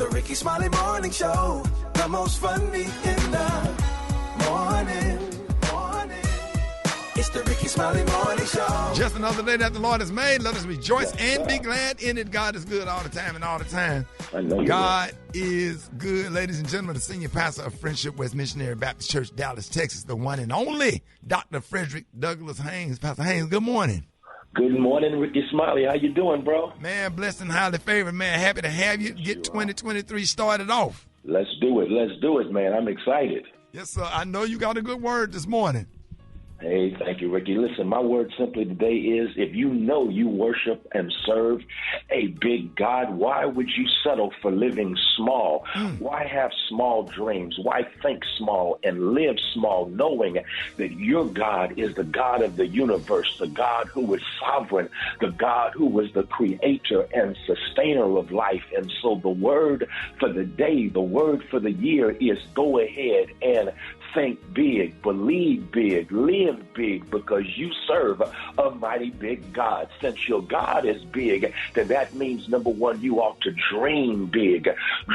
The Rickey Smiley Morning Show, the most funny in the morning. It's the Rickey Smiley Morning Show. Just another day that the Lord has made. Let us rejoice and be glad in it. God is good all the time and all the time. I know God is good. Ladies and gentlemen, the senior pastor of Friendship West Missionary Baptist Church, Dallas, Texas, the one and only Dr. Frederick Douglass Haynes. Pastor Haynes, good morning. Good morning, Rickey Smiley. How you doing, bro? Man, blessed and highly favored, man. Happy to have you get 2023 started off. Let's do it, man. I'm excited. Yes, sir. I know you got a good word this morning. Hey, thank you, Ricky. Listen, my word simply today is, if you know you worship and serve a big God, why would you settle for living small? Why have small dreams? Why think small and live small, knowing that your God is the God of the universe, the God who is sovereign, the God who is the creator and sustainer of life? And so the word for the day, the word for the year is go ahead and think big, believe big, live big, because you serve a mighty big God. Since your God is big, then that means, number one, you ought to dream big.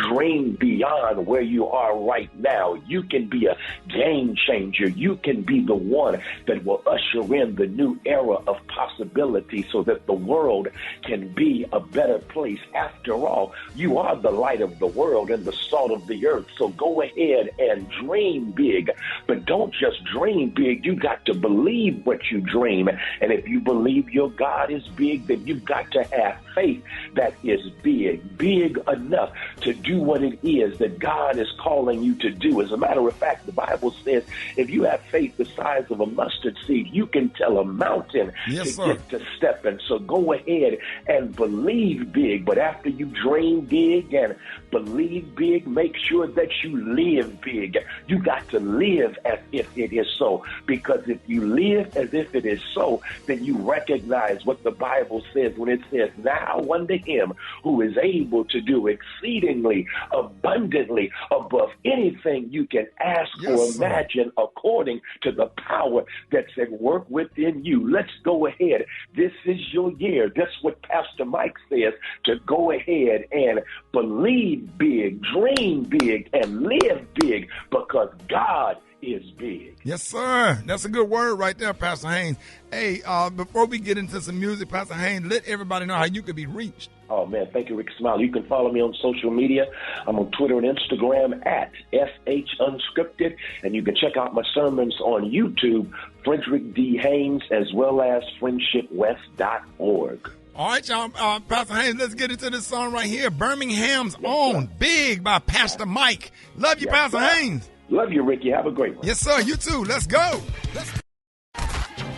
Dream beyond where you are right now. You can be a game changer. You can be the one that will usher in the new era of possibility so that the world can be a better place. After all, you are the light of the world and the salt of the earth. So go ahead and dream big. But don't just dream big. You got to believe what you dream. And if you believe your God is big, then you've got to have faith that is big enough to do what it is that God is calling you to do. As a matter of fact, the Bible says if you have faith the size of a mustard seed, you can tell a mountain get to step in. So go ahead and believe big. But after you dream big and believe big, make sure that you live big. You got to live as if it is so. Because if you live as if it is so, then you recognize what the Bible says when it says, now unto him who is able to do exceedingly abundantly above anything you can ask or imagine, according to the power that's at work within you. Let's go ahead. This is your year. That's what Pastor Mike says, to go ahead and believe big, dream big, and live big, because God is big. Yes, sir. That's a good word right there, Pastor Haynes. Hey, before we get into some music, Pastor Haynes, let everybody know how you could be reached. Oh, man, thank you, Rickey Smiley. You can follow me on social media. I'm on Twitter and Instagram at FHUnscripted, and you can check out my sermons on YouTube, Frederick D. Haynes, as well as friendshipwest.org. All right, y'all. Pastor Haynes, let's get into this song right here. Birmingham's own, Big by Pastor Mike. Love you, Pastor Haynes. Love you, Ricky. Have a great one. Yes, sir. You too. Let's go.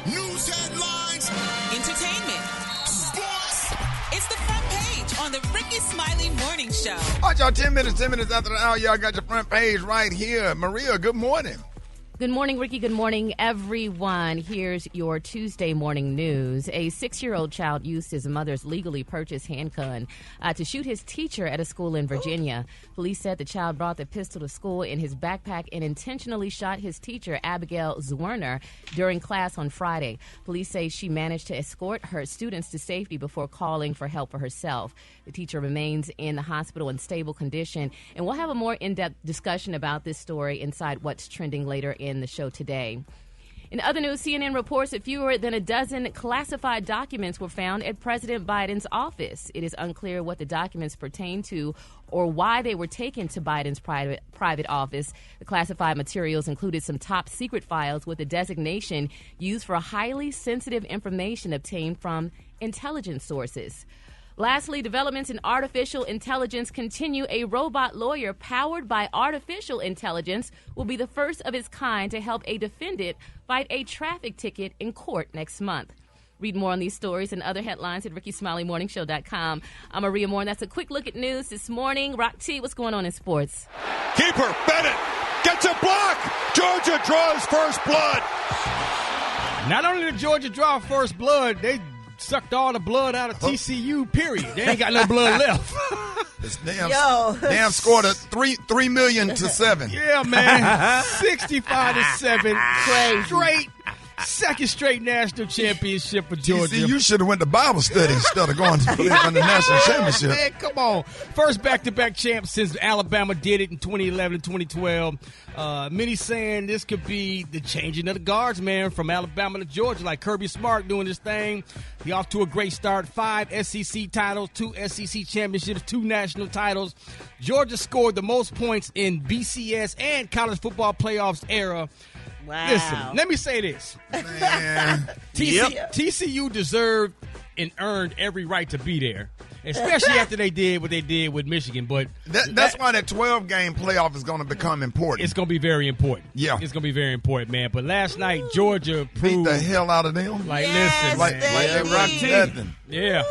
News headlines. Entertainment. Sports. It's the front page on the Rickey Smiley Morning Show. All right, y'all. 10 minutes after the hour, y'all got your front page right here. Maria, good morning. Good morning, Ricky. Good morning, everyone. Here's your Tuesday morning news. A 6-year-old child used his mother's legally purchased handgun to shoot his teacher at a school in Virginia. Police said the child brought the pistol to school in his backpack and intentionally shot his teacher, Abigail Zwerner, during class on Friday. Police say she managed to escort her students to safety before calling for help for herself. The teacher remains in the hospital in stable condition, and we'll have a more in-depth discussion about this story inside What's Trending later in the show today. In other news, CNN reports that fewer than a dozen classified documents were found at President Biden's office. It is unclear what the documents pertain to or why they were taken to Biden's private office. The classified materials included some top secret files with a designation used for highly sensitive information obtained from intelligence sources. Lastly, developments in artificial intelligence continue. A robot lawyer powered by artificial intelligence will be the first of its kind to help a defendant fight a traffic ticket in court next month. Read more on these stories and other headlines at RickySmileyMorningShow.com. I'm Maria Moore, and that's a quick look at news this morning. Rock T, what's going on in sports? Keeper, Bennett, gets a block. Georgia draws first blood. Not only did Georgia draw first blood, they sucked all the blood out of TCU, period. They ain't got no blood left. This damn scored a 3 million to 7. Yeah, man. 65-7. Crazy. Straight Second straight national championship for Georgia. You should have went to Bible study instead of going to play for the national championship. Man, come on. First back-to-back champ since Alabama did it in 2011 and 2012. Many saying this could be the changing of the guards, man, from Alabama to Georgia, like Kirby Smart doing this thing. He off to a great start. 5 SEC titles, 2 SEC championships, 2 national titles. Georgia scored the most points in BCS and college football playoffs era. Wow. Listen, let me say this. Man. TCU deserved and earned every right to be there, especially after they did what they did with Michigan. But that's why that 12-game playoff is going to become important. It's going to be very important. Yeah. It's going to be very important, man. But last night, Georgia proved. Beat the hell out of them. Like, Yes, listen. Like they rock nothing. Yeah.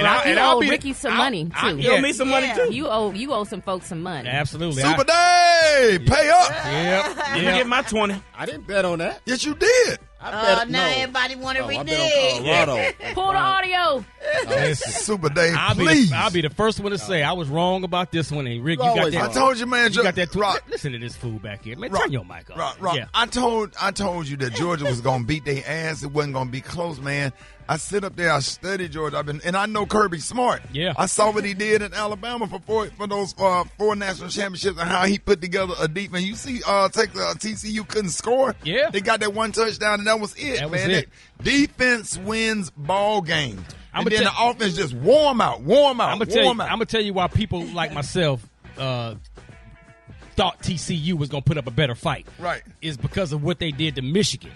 Rock, you I'll owe be Ricky some money, too. You owe me some money, too. You owe some folks some money. Absolutely. Super Day! Pay up! Yep. Let me get my 20. I didn't bet on that. Yes, you did. I Now everybody want to I bet on renege. Colorado. Pull the audio. Listen. Super Day, I'll please. be the first one to say I was wrong about this one. And Rick, you got always that. I told you, man. You got that. Rock. Listen to this fool back here, man. Rock. Turn your mic off. Rock. Yeah. I told you that Georgia was gonna beat their ass. It wasn't gonna be close, man. I sit up there, I study Georgia. and I know Kirby Smart. Yeah. I saw what he did in Alabama for those 4 national championships and how he put together a defense. You see, TCU couldn't score. Yeah. They got that 1 touchdown and that was it, That was man. it. Defense wins ball games. I'ma And then tell- the offense just warm out. I'm gonna tell you why people like myself thought TCU was gonna put up a better fight. Right. Is because of what they did to Michigan.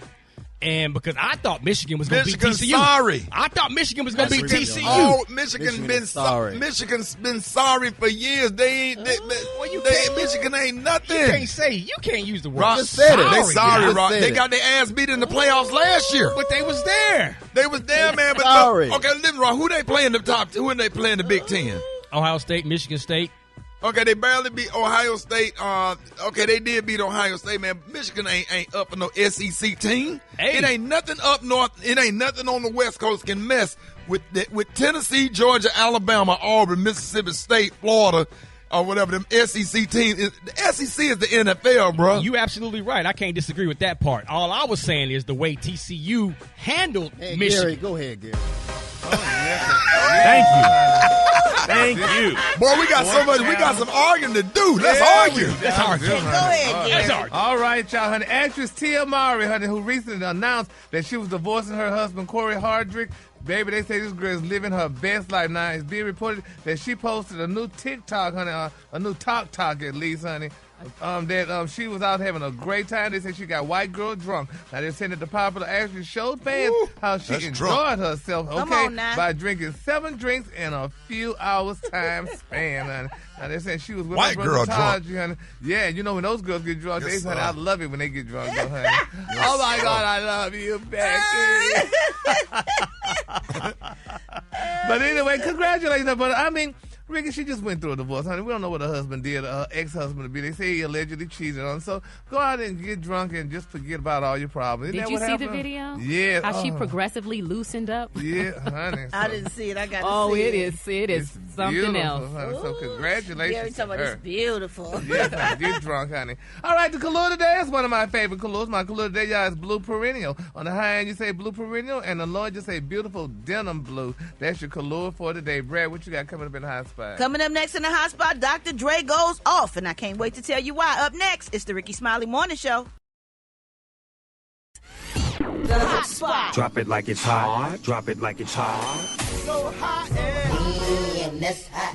And because I thought Michigan was going to beat Michigan's TCU. sorry. I thought Michigan was going to beat TCU. Oh, Michigan's been sorry. Michigan's been sorry for years. Michigan ain't nothing. You can't use the word Rock Just said it. sorry. They sorry, Just Rock. said They it. got their ass beat in the playoffs last year. But they was there. They was there, man. But Sorry. okay, listen, Rock. Who they playing the top? Who they playing the Big Ten? Ohio State, Michigan State. Okay, they barely beat Ohio State. Okay, they did beat Ohio State, man. Michigan ain't up for no SEC team. Hey. It ain't nothing up north. It ain't nothing on the West Coast can mess with Tennessee, Georgia, Alabama, Auburn, Mississippi State, Florida, or whatever them SEC teams. The SEC is the NFL, bro. You absolutely right. I can't disagree with that part. All I was saying is the way TCU handled Hey, Michigan. Gary, go ahead, Gary. Thank you. Thank you. Boy, we got so much. We got some arguing to do. Let's argue. That's hard. Go ahead, That's Gary. hard. All right, y'all, honey. Actress Tia Mowry, honey, who recently announced that she was divorcing her husband, Corey Hardrick. Baby, they say this girl is living her best life now. It's being reported that she posted a new TikTok, honey, a new talk at least, honey. That she was out having a great time. They said she got white girl drunk. Now they're saying that the popular actress showed fans how she that's enjoyed drunk. herself, Come okay, on now. by drinking 7 drinks in a few hours time span, honey. Now they're saying she was with White her girl brother drunk. Taji, honey. Yeah, you know when those girls get drunk, Yes, honey, sir. I love it when they get drunk, though, honey. Oh my God, I love you, Becky. But anyway, congratulations. But I mean, Ricky, she just went through a divorce, honey. We don't know what her husband did, her ex-husband to be. They say he allegedly cheated on her. So go out and get drunk and just forget about all your problems. Isn't Did that you what see the happened? video? Yeah. How she progressively loosened up? Yeah, honey. I So didn't see it. I got to Oh, see it is something beautiful, else. honey. So congratulations Gary to talking about her. it's beautiful. Yes, honey. Get drunk, honey. All right, the color today is one of my favorite colors. My color today, y'all, is blue perennial. On the high end, you say blue perennial, and the low end, you say beautiful denim blue. That's your color for today. Brad, what you got coming up in the hot spot? Coming up next in the hot spot, Dr. Dre goes off, and I can't wait to tell you why. Up next, it's the Rickey Smiley Morning Show. The hot spot. Drop it like it's hot. Drop it like it's hot.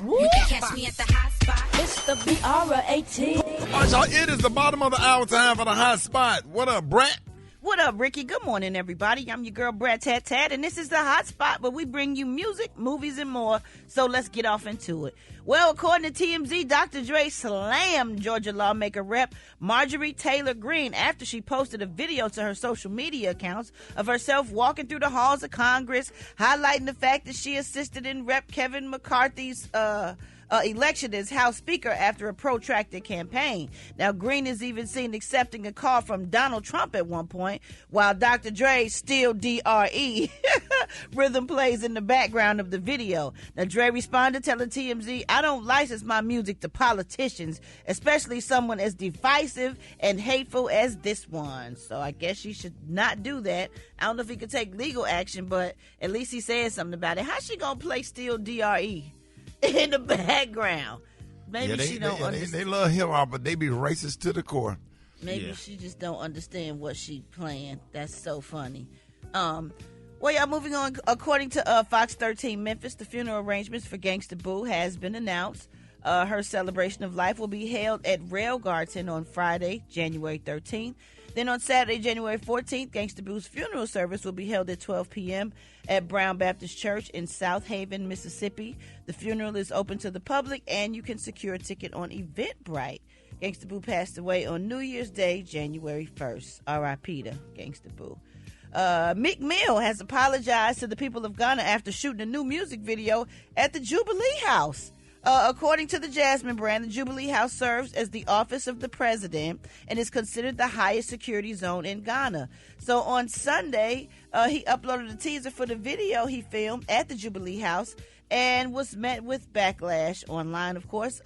You can catch me at the hot spot. It's the BR18. All right, y'all, it is the bottom of the hour time for the hot spot. What up, Brett? What up, Ricky? Good morning, everybody. I'm your girl, Brad Tat Tat, and this is the hot spot where we bring you music, movies, and more. So let's get off into it. Well, according to TMZ, Dr. Dre slammed Georgia lawmaker Rep. Marjorie Taylor Greene after she posted a video to her social media accounts of herself walking through the halls of Congress, highlighting the fact that she assisted in Rep. Kevin McCarthy's election as House Speaker after a protracted campaign. Now, Green is even seen accepting a call from Donald Trump at one point, while Dr. Dre's Still DRE rhythm plays in the background of the video. Now, Dre responded telling TMZ, "I don't license my music to politicians, especially someone as divisive and hateful as this one." So I guess she should not do that. I don't know if he could take legal action, but at least he said something about it. How's she gonna play Still DRE in the background? Maybe she don't understand. They love hip hop, but they be racist to the core. Maybe she just don't understand what she playing. That's so funny. Well, y'all, moving on. According to Fox 13 Memphis, the funeral arrangements for Gangsta Boo has been announced. Her celebration of life will be held at Rail Garden on Friday, January 13th. Then on Saturday, January 14th, Gangsta Boo's funeral service will be held at 12 p.m. at Brown Baptist Church in South Haven, Mississippi. The funeral is open to the public, and you can secure a ticket on Eventbrite. Gangsta Boo passed away on New Year's Day, January 1st. R.I.P. to Gangsta Boo. Meek Mill has apologized to the people of Ghana after shooting a new music video at the Jubilee House. According to the Jasmine brand, the Jubilee House serves as the office of the president and is considered the highest security zone in Ghana. So on Sunday, he uploaded a teaser for the video he filmed at the Jubilee House and was met with backlash online, of course.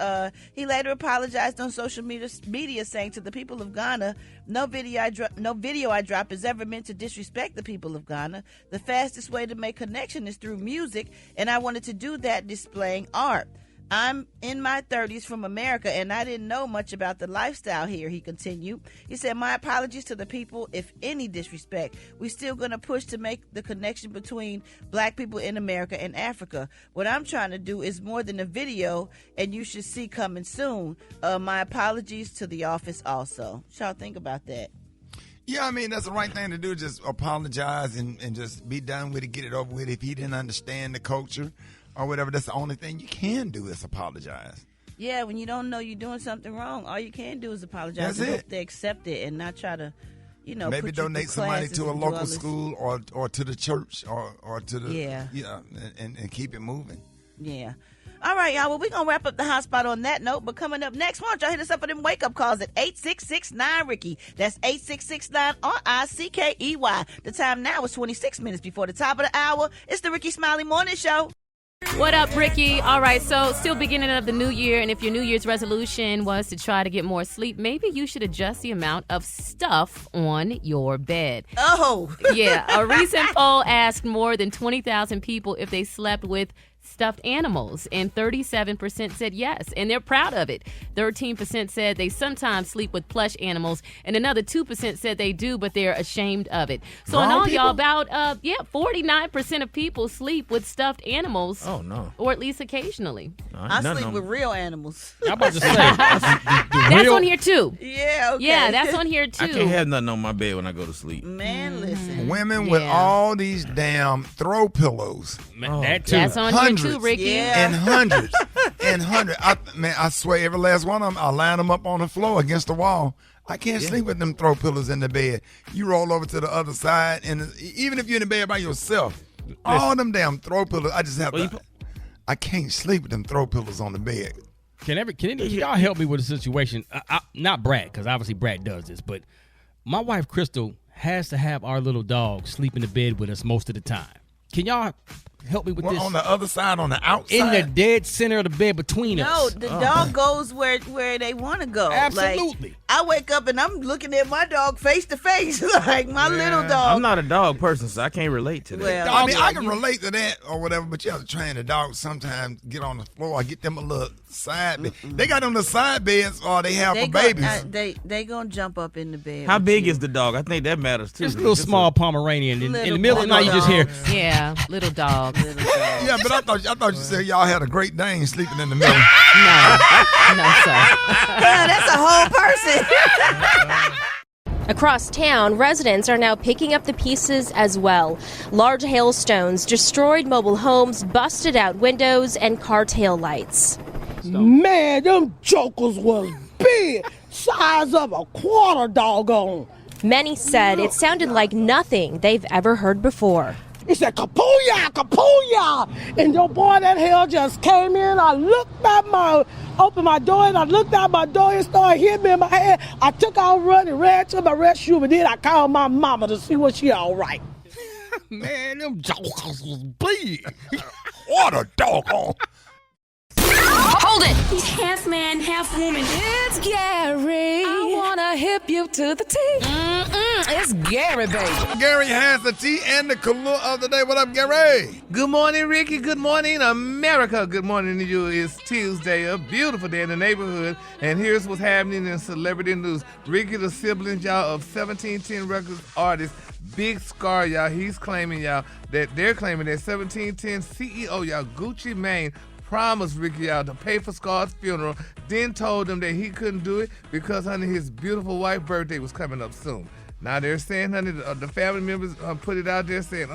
He later apologized on social media saying to the people of Ghana, no video I drop is ever meant to disrespect the people of Ghana. The fastest way to make connection is through music, and I wanted to do that displaying art. I'm in my 30s from America, and I didn't know much about the lifestyle here, he continued. He said, my apologies to the people if any disrespect. We're still going to push to make the connection between black people in America and Africa. What I'm trying to do is more than a video, and you should see coming soon. My apologies to the office also. What y'all think about that? Yeah, I mean, that's the right thing to do. Just apologize and just be done with it, get it over with. If he didn't understand the culture or whatever, that's the only thing you can do is apologize. Yeah, when you don't know you're doing something wrong, all you can do is apologize. That's and it. hope they accept it and not try to, maybe put donate some money to a local school or to the church or to the and keep it moving. Yeah. All right, y'all. Well, we're going to wrap up the hot spot on that note. But coming up next, why don't y'all hit us up for them wake-up calls at 866-9-RICKY. That's 866-9-RICKEY. The time now is 26 minutes before the top of the hour. It's the Rickey Smiley Morning Show. What up, Ricky? All right, so still beginning of the new year, and if your New Year's resolution was to try to get more sleep, maybe you should adjust the amount of stuff on your bed. Oh! Yeah, a recent poll asked more than 20,000 people if they slept with stuffed animals, and 37% said yes, and they're proud of it. 13% said they sometimes sleep with plush animals, and another 2% said they do, but they're ashamed of it. So in all, y'all, about 49% of people sleep with stuffed animals. Oh no! Or at least occasionally. I sleep with real animals. I'm about to say that's on here too. Yeah, okay. Yeah, that's on here too. I can't have nothing on my bed when I go to sleep. Man, listen. Women with all these damn throw pillows. That too. That's on hundreds here too, Ricky. Yeah. And hundreds and hundreds. I swear every last one of them, I line them up on the floor against the wall. I can't sleep with them throw pillows in the bed. You roll over to the other side, and even if you're in the bed by yourself, all them damn throw pillows, I just have to. I can't sleep with them throw pillows on the bed. Can y'all help me with a situation? Not Brad, because obviously Brad does this, but my wife Crystal has to have our little dog sleep in the bed with us most of the time. Can y'all help me with this? On the other side, on the outside? In the dead center of the bed between us. No, the dog goes where they want to go. Absolutely. Like, I wake up and I'm looking at my dog face to face, like my little dog. I'm not a dog person, so I can't relate to that. Well, I mean, I can relate to that or whatever, but you have to train the dog sometimes get on the floor. I get them a little side bed. They got them the side beds or they have for babies. They gonna jump up in the bed. How big is the dog? I think that matters too. Just a little small Pomeranian. In the middle of the night, you just hear. Yeah, little dog. Yeah, but I thought you said y'all had a Great Dane sleeping in the middle. No, sir. Yeah, that's a whole person. Across town, residents are now picking up the pieces as well. Large hailstones destroyed mobile homes, busted out windows, and car tail lights. Man, them jokers was big, size of a quarter doggone. Many said it sounded like nothing they've ever heard before. He said, Kapooyah, Kapooyah. And your boy, that hell just came in. I opened my door, and I looked out my door and started hitting me in my head. I took out running, ran to my restroom, and then I called my mama to see was she all right. Man, them jokers was big. What a doggone. Hold it! He's half man, half woman. It's Gary. I wanna hip you to the T. It's Gary, baby. Gary has the tea and the color of the day. What up, Gary? Good morning, Ricky. Good morning, America. Good morning to you. It's Tuesday, a beautiful day in the neighborhood. And here's what's happening in celebrity news. Ricky, the siblings, y'all, of 1710 Records artist Big Scar, y'all, he's claiming, y'all, that they're claiming that 1710 CEO, y'all, Gucci Mane, promised Ricky, y'all, to pay for Scar's funeral, then told him that he couldn't do it because, honey, his beautiful wife's birthday was coming up soon. Now they're saying, honey, the family members put it out there saying,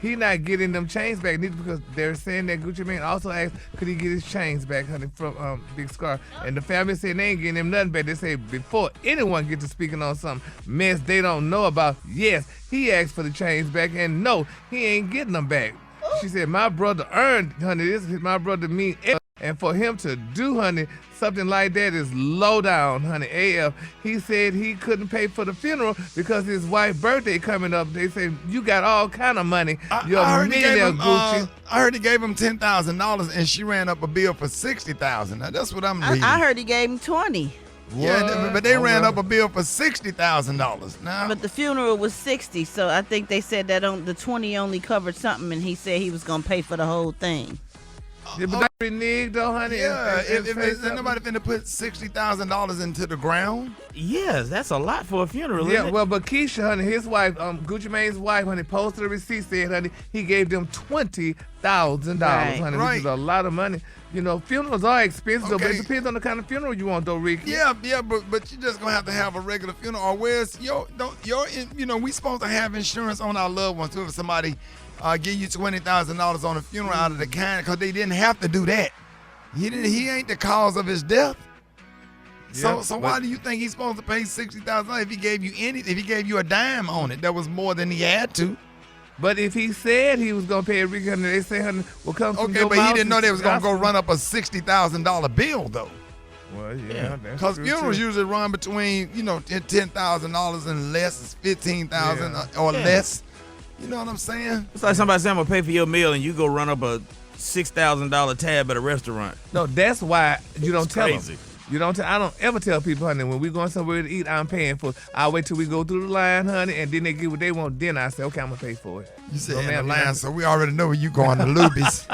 he not getting them chains back, neither because they're saying that Gucci Mane also asked, could he get his chains back, honey, from Big Scar. And the family said they ain't getting him nothing back. They say before anyone gets to speaking on some mess they don't know about, yes, he asked for the chains back, and no, he ain't getting them back. She said, my brother earned, honey, this is my brother mean, and for him to do, honey, something like that is low down, honey, AF. He said he couldn't pay for the funeral because his wife's birthday coming up. They say, you got all kind of money. You're a millionaire, Gucci. I heard he gave him $10,000 and she ran up a bill for $60,000. Now, that's what I'm reading. I heard he gave him 20. Yeah, but they ran up a bill for $60,000. Now, but the funeral was 60, so I think they said that the 20 only covered something, and he said he was gonna pay for the whole thing. Yeah, but that's reneged though, honey. Yeah, if nobody finna put $60,000 into the ground. Yes, that's a lot for a funeral. Yeah, isn't it? well, but Keisha, honey, his wife, Gucci Mane's wife, honey, posted a receipt said, honey, he gave them $20,000, honey, which is a lot of money. You know, funerals are expensive, though, but it depends on the kind of funeral you want, though, Ricky. Yeah, but you just gonna have a regular funeral. Or where's we supposed to have insurance on our loved ones too. If somebody give you $20,000 on a funeral out of the kind, because they didn't have to do that. He ain't the cause of his death. So why do you think he's supposed to pay $60,000 if he gave you anything? If he gave you a dime on it, that was more than he had to. But if he said he was going to pay Ricky, honey, they say, honey, will come from your but he mouth didn't know they was going to go run up a $60,000 bill, though. Well, yeah. Because funerals usually run between, $10,000 and less, $15,000 or less. You know what I'm saying? It's like somebody saying, I'm going to pay for your meal, and you go run up a $6,000 tab at a restaurant. No, that's why you don't tell them. I don't ever tell people, honey, when we going somewhere to eat, I'm paying for it. I'll wait till we go through the line, honey, and then they get what they want. Then I say, okay, I'm going to pay for it. You said in the line, so we already know where you going to Luby's.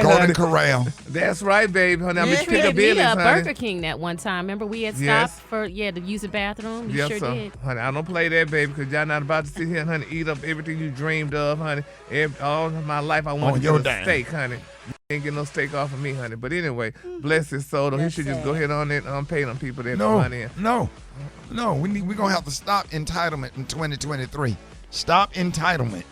Golden Corral. That's right, baby, honey. I'm just pick up We honey. Burger King that one time. Remember we had stopped to use the bathroom? You sure did. Honey, I don't play that, baby, because y'all not about to sit here and, honey, eat up everything you dreamed of, honey. All of my life I wanted to get a steak, honey. Ain't get no steak off of me, honey. But anyway, bless his soul. Though. He should just go ahead on it and pay them people that money. No. We're going to have to stop entitlement in 2023. Stop entitlement.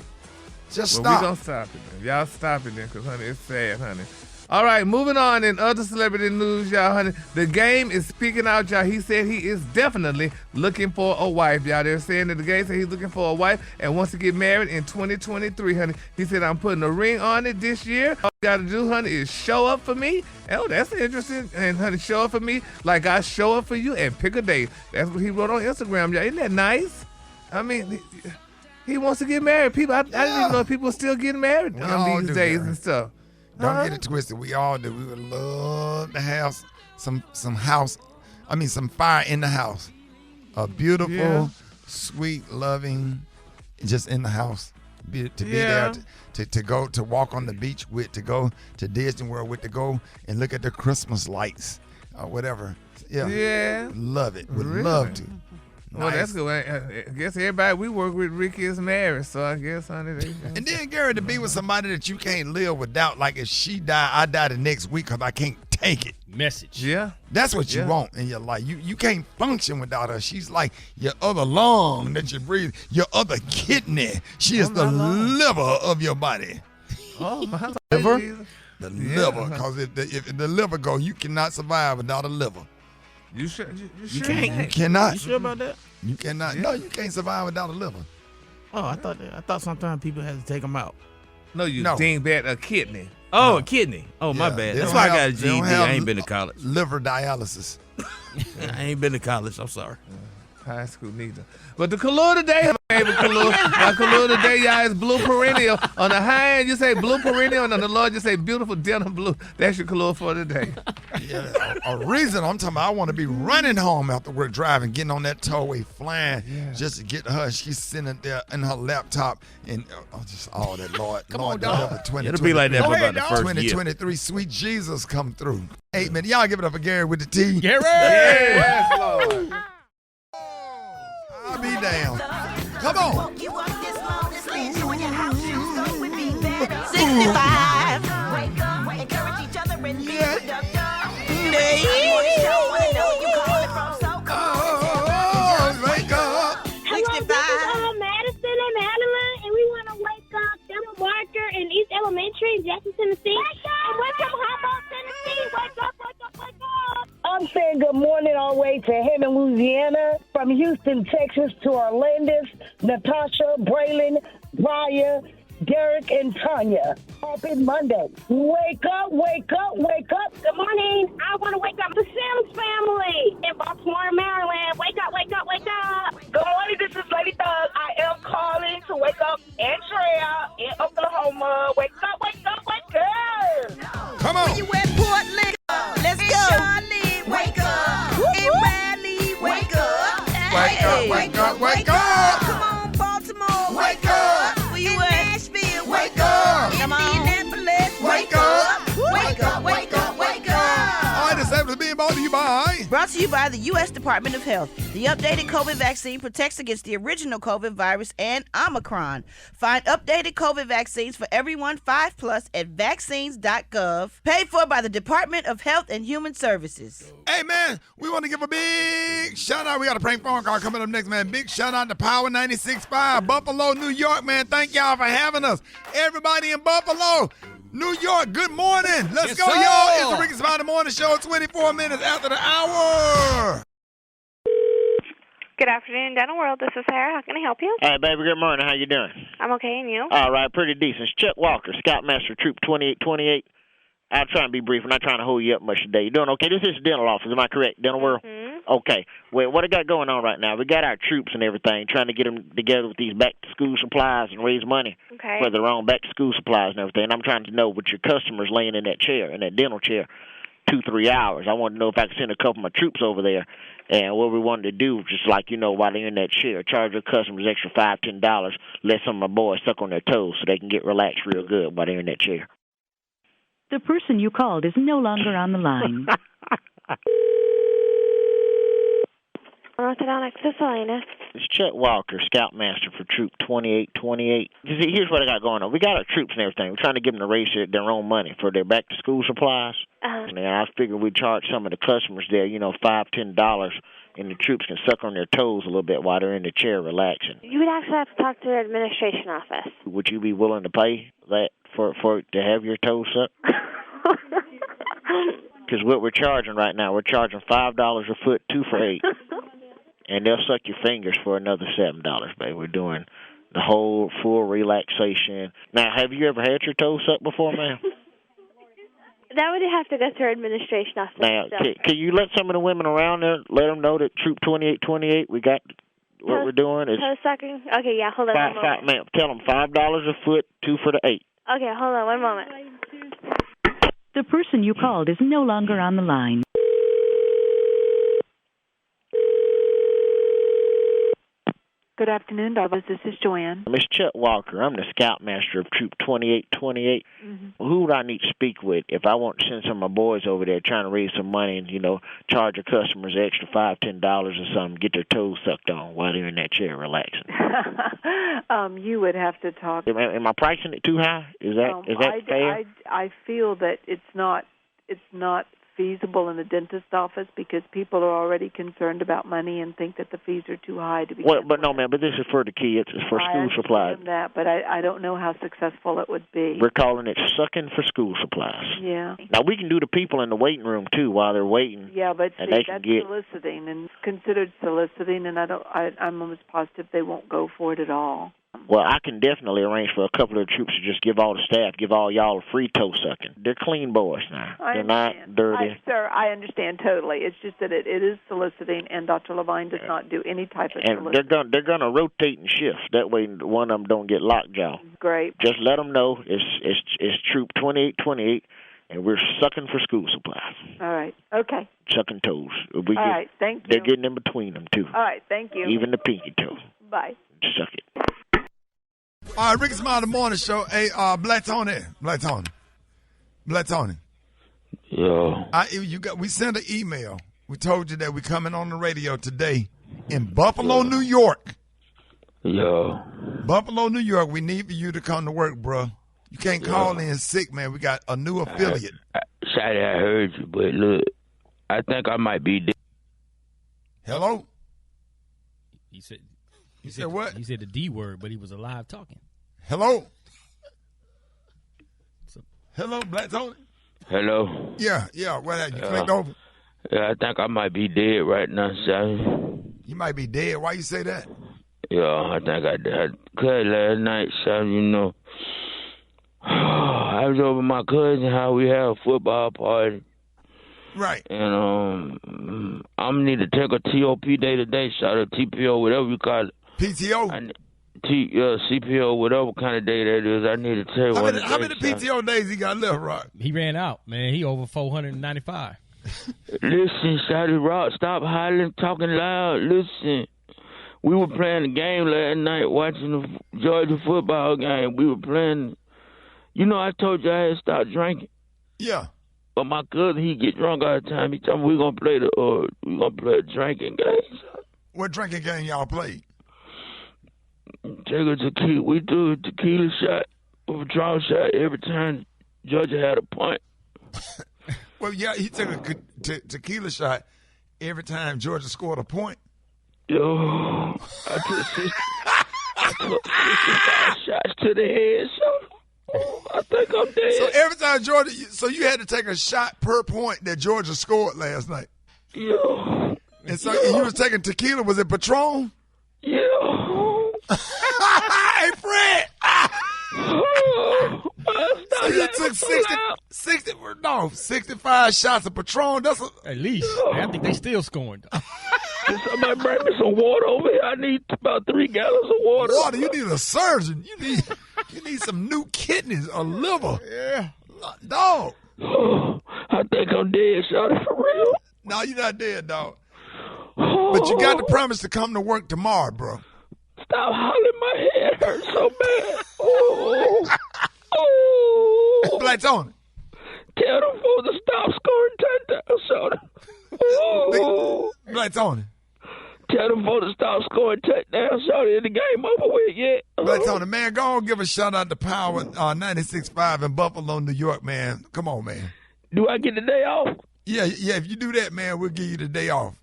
Just stop. We're going to stop it then. Y'all stop it then, because, honey, it's sad, honey. All right, moving on in other celebrity news, y'all, honey. The Game is speaking out, y'all. He said he is definitely looking for a wife, y'all. They're saying that The Game said he's looking for a wife and wants to get married in 2023, honey. He said, I'm putting a ring on it this year. All you got to do, honey, is show up for me. Oh, that's interesting. And, honey, show up for me like I show up for you and pick a date. That's what he wrote on Instagram, y'all. Isn't that nice? I mean, he wants to get married. People, I didn't even know people still getting married these days and stuff. Don't get it twisted. We all do. We would love to have some fire in the house. A beautiful, sweet, loving, just in the house. Be there to go to walk on the beach with, to go to Disney World with, to go and look at the Christmas lights or whatever. Yeah. Love it. Would love to. Well, that's good. I guess everybody we work with, Ricky, is married, so I guess, honey. And then, Gary, to be with somebody that you can't live without, like if she die, I die the next week because I can't take it. Message. Yeah. That's what you want in your life. You can't function without her. She's like your other lung that you breathe, your other kidney. She is the liver of your body. Oh, my liver? The liver, because if the liver go, you cannot survive without a liver. You sure? You cannot. You sure about that? You cannot. No, you can't survive without a liver. Oh, I thought sometimes people had to take them out. No, dingbat a kidney. Oh, a kidney. Oh, my bad. That's why I got a GED. I ain't been to college. Liver dialysis. I ain't been to college. I'm sorry. High school neither. But the color today, my color today, y'all, is blue perennial. On the high end, you say blue perennial, and on the low, you say beautiful denim blue. That's your color for today. Yeah, a reason I'm talking about, I want to be running home after work, driving, getting on that tollway, flying, just to get her. She's sitting there in her laptop, and just all that, Lord. Come Lord, on, dog. 20, It'll be like that for about the first 2023, sweet Jesus come through. 8 minutes. Y'all give it up for Gary with the T. Gary! Yes, Lord. I'll be down. Come on. 65. Wake up, encourage each other and be productive. Wake up. Hello, this is Madison and Madeline, and we want to wake up Emma Barker in East Elementary in Jackson, Tennessee. And wake up Humboldt, Tennessee. Wake up, wake up, wake up. I'm saying good morning all the way to Hammond, Louisiana. From Houston, Texas to Orlando, Natasha, Braylon, Brian, Derek, and Tanya. Happy Monday. Wake up, wake up, wake up. Good morning. I want to wake up the Sims family in Baltimore, Maryland. Wake up, wake up, wake up. Good morning, this is Lady Thug. I am calling to wake up Andrea in Oklahoma. Wake up, wake up, wake up. Come on. Where you at, Portland? Let's go. Charlotte, wake up. And Raleigh, wake up. Wake up, wake up, wake up. Come on, Baltimore, Wake up. Where you at? Nashville, Wake up. Come on. Indianapolis, Wake up. Wake up, wake up, wake up. All right, this episode is being brought to you by. Brought to you by the U.S. Department of Health. The updated COVID vaccine protects against the original COVID virus and Omicron. Find updated COVID vaccines for everyone 5+ at vaccines.gov. Paid for by the Department of Health and Human Services. Hey, man, we want to give a big shout out. We got a prank phone call coming up next, man. Big shout out to Power 96.5, Buffalo, New York, man. Thank y'all for having us. Everybody in Buffalo, New York, good morning. Let's go, y'all. It's the Rickey Smiley Morning Show, 24 minutes after the hour. Good afternoon, Dental World. This is Sarah. How can I help you? Hey, baby, good morning. How you doing? I'm okay, and you? All right, pretty decent. It's Chuck Walker, Scoutmaster Troop 2828. I'll try and be brief. I'm not trying to hold you up much today. You doing okay? This is the dental office. Am I correct, Dental World? Mm-hmm. Okay. Well, what I got going on right now, we got our troops and everything, trying to get them together with these back-to-school supplies and raise money for their own back-to-school supplies and everything. And I'm trying to know what your customers laying in that chair, in that dental chair, 2-3 hours. I want to know if I can send a couple of my troops over there. And what we wanted to do, just like, while they're in that chair, charge your customers extra $5, $10, let some of my boys suck on their toes so they can get relaxed real good while they're in that chair. The person you called is no longer on the line. Orthodontics, this is Elena. It's Chuck Walker, Scoutmaster for Troop 2828. Here's what I got going on. We got our troops and everything. We're trying to give them to raise their own money for their back-to-school supplies. And I figured we'd charge some of the customers there, $5, $10, and the troops can suck on their toes a little bit while they're in the chair relaxing. You would actually have to talk to the administration office. Would you be willing to pay that for to have your toes sucked? Because what we're charging right now, we're charging $5 a foot, 2 for $8. And they'll suck your fingers for another $7, baby. We're doing the whole full relaxation. Now, have you ever had your toes sucked before, ma'am? That would have to go through administration office. Now, can you let some of the women around there, let them know that Troop 2828, we got what we're doing? Is toe sucking? Okay, yeah, hold on one moment. Ma'am, tell them $5 a foot, 2 for the $8. Okay, hold on one moment. The person you called is no longer on the line. Good afternoon, Douglas. This is Joanne. Miss Chuck Walker. I'm the Scoutmaster of Troop 2828. Who would I need to speak with if I want to send some of my boys over there trying to raise some money and, charge your customers extra $5, $10 or something, get their toes sucked on while they're in that chair relaxing? You would have to talk. Am I pricing it too high? Is that fair? I feel that it's not feasible in the dentist office because people are already concerned about money and think that the fees are too high to be. But no, ma'am. But this is for the kids. It's for school supplies. I understand that, but I don't know how successful it would be. We're calling it sucking for school supplies. Yeah. Now we can do the people in the waiting room too while they're waiting. Yeah, but and see, that's soliciting and it's considered soliciting, and I'm almost positive they won't go for it at all. Well, I can definitely arrange for a couple of troops to just give all the staff, give all y'all a free toe sucking. They're clean boys now. They're not dirty. Sir, I understand totally. It's just that it is soliciting, and Dr. Levine does not do any type of soliciting. And they're gonna rotate and shift. That way, one of them don't get lockjaw. Great. Just let them know it's Troop 2828, and we're sucking for school supplies. All right. Okay. Sucking toes. All right. Thank you. They're getting in between them too. All right. Thank you. Even the pinky toe. Bye. Suck it. All right, Rickey Smiley, the morning show. Hey, Black Tony. Yeah. We sent an email. We told you that we're coming on the radio today in Buffalo, New York. Yeah. Buffalo, New York. We need for you to come to work, bro. You can't call in sick, man. We got a new affiliate. Sorry, I heard you, but look, I think I might be dead. Hello? He said what? He said the D word, but he was alive talking. Hello? Hello, Black Tony? Hello? Yeah. What happened? You clicked over? Yeah, I think I might be dead right now, son. You might be dead. Why you say that? Yeah, I think I died. Cause last night, son, you know, I was over my cousin how we had a football party. Right. And I'm gonna need to take a TOP day today, shot a TPO, whatever you call it. PTO? CPO, whatever kind of day that is. I need to take one. How many PTO days he got left, Rock? He ran out, man. He over 495. Listen, Shotty Rock, stop hollering, talking loud. Listen, we were playing the game last night, watching the Georgia football game. We were playing. You know, I told you I had stopped drinking. Yeah. But my cousin, he get drunk all the time. He told me we're gonna play a drinking game. What drinking game y'all played? Take a tequila. We do a tequila shot or a draw shot every time Georgia had a punt. Well, yeah, he took a tequila shot every time Georgia scored a point. Yo, I took 65 shots to the head, so I think I'm dead. So every time Georgia, so you had to take a shot per point that Georgia scored last night. Yeah. And so you was taking tequila. Was it Patron? Yeah. Hey, Fred. So you took 65 shots of Patron. That's at least. I think they still scoring. Can somebody bring me some water over here? I need about 3 gallons of water. Water? You need a surgeon. You need some new kidneys, a liver. Yeah. Dog. I think I'm dead, Shawty, for real. No, you're not dead, dog. But you got to promise to come to work tomorrow, bro. Stop hollering, my head hurts so bad. Black Tony. Tell them folks to stop scoring touchdowns, Shawty. Black Tony. Tell them folks to stop scoring touchdowns, Shawty. Is the game over with yet? Black Tony, man, go on, give a shout out to Power 96.5 in Buffalo, New York, man. Come on, man. Do I get the day off? Yeah. If you do that, man, we'll give you the day off.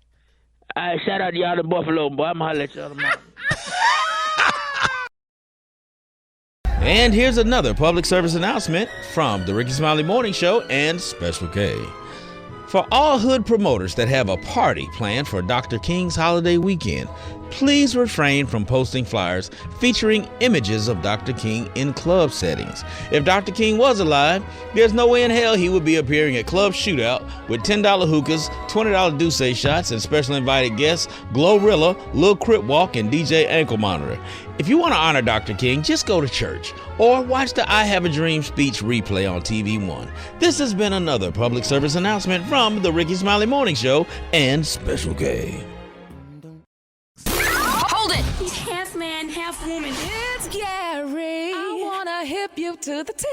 All right, shout out to y'all in Buffalo, boy. I'm going to let y'all tomorrow. And here's another public service announcement from the Rickey Smiley Morning Show and Special K. For all hood promoters that have a party planned for Dr. King's holiday weekend, please refrain from posting flyers featuring images of Dr. King in club settings. If Dr. King was alive, there's no way in hell he would be appearing at Club Shootout with $10 hookahs, $20 Douce shots, and special invited guests Glorilla, Lil Crip Walk, and DJ Ankle Monitor. If you want to honor Dr. King, just go to church or watch the I Have a Dream speech replay on TV One. This has been another public service announcement from the Rickey Smiley Morning Show and Special K. Hold it! He's half man, half woman. It's Gary. I wanna hip you to the T.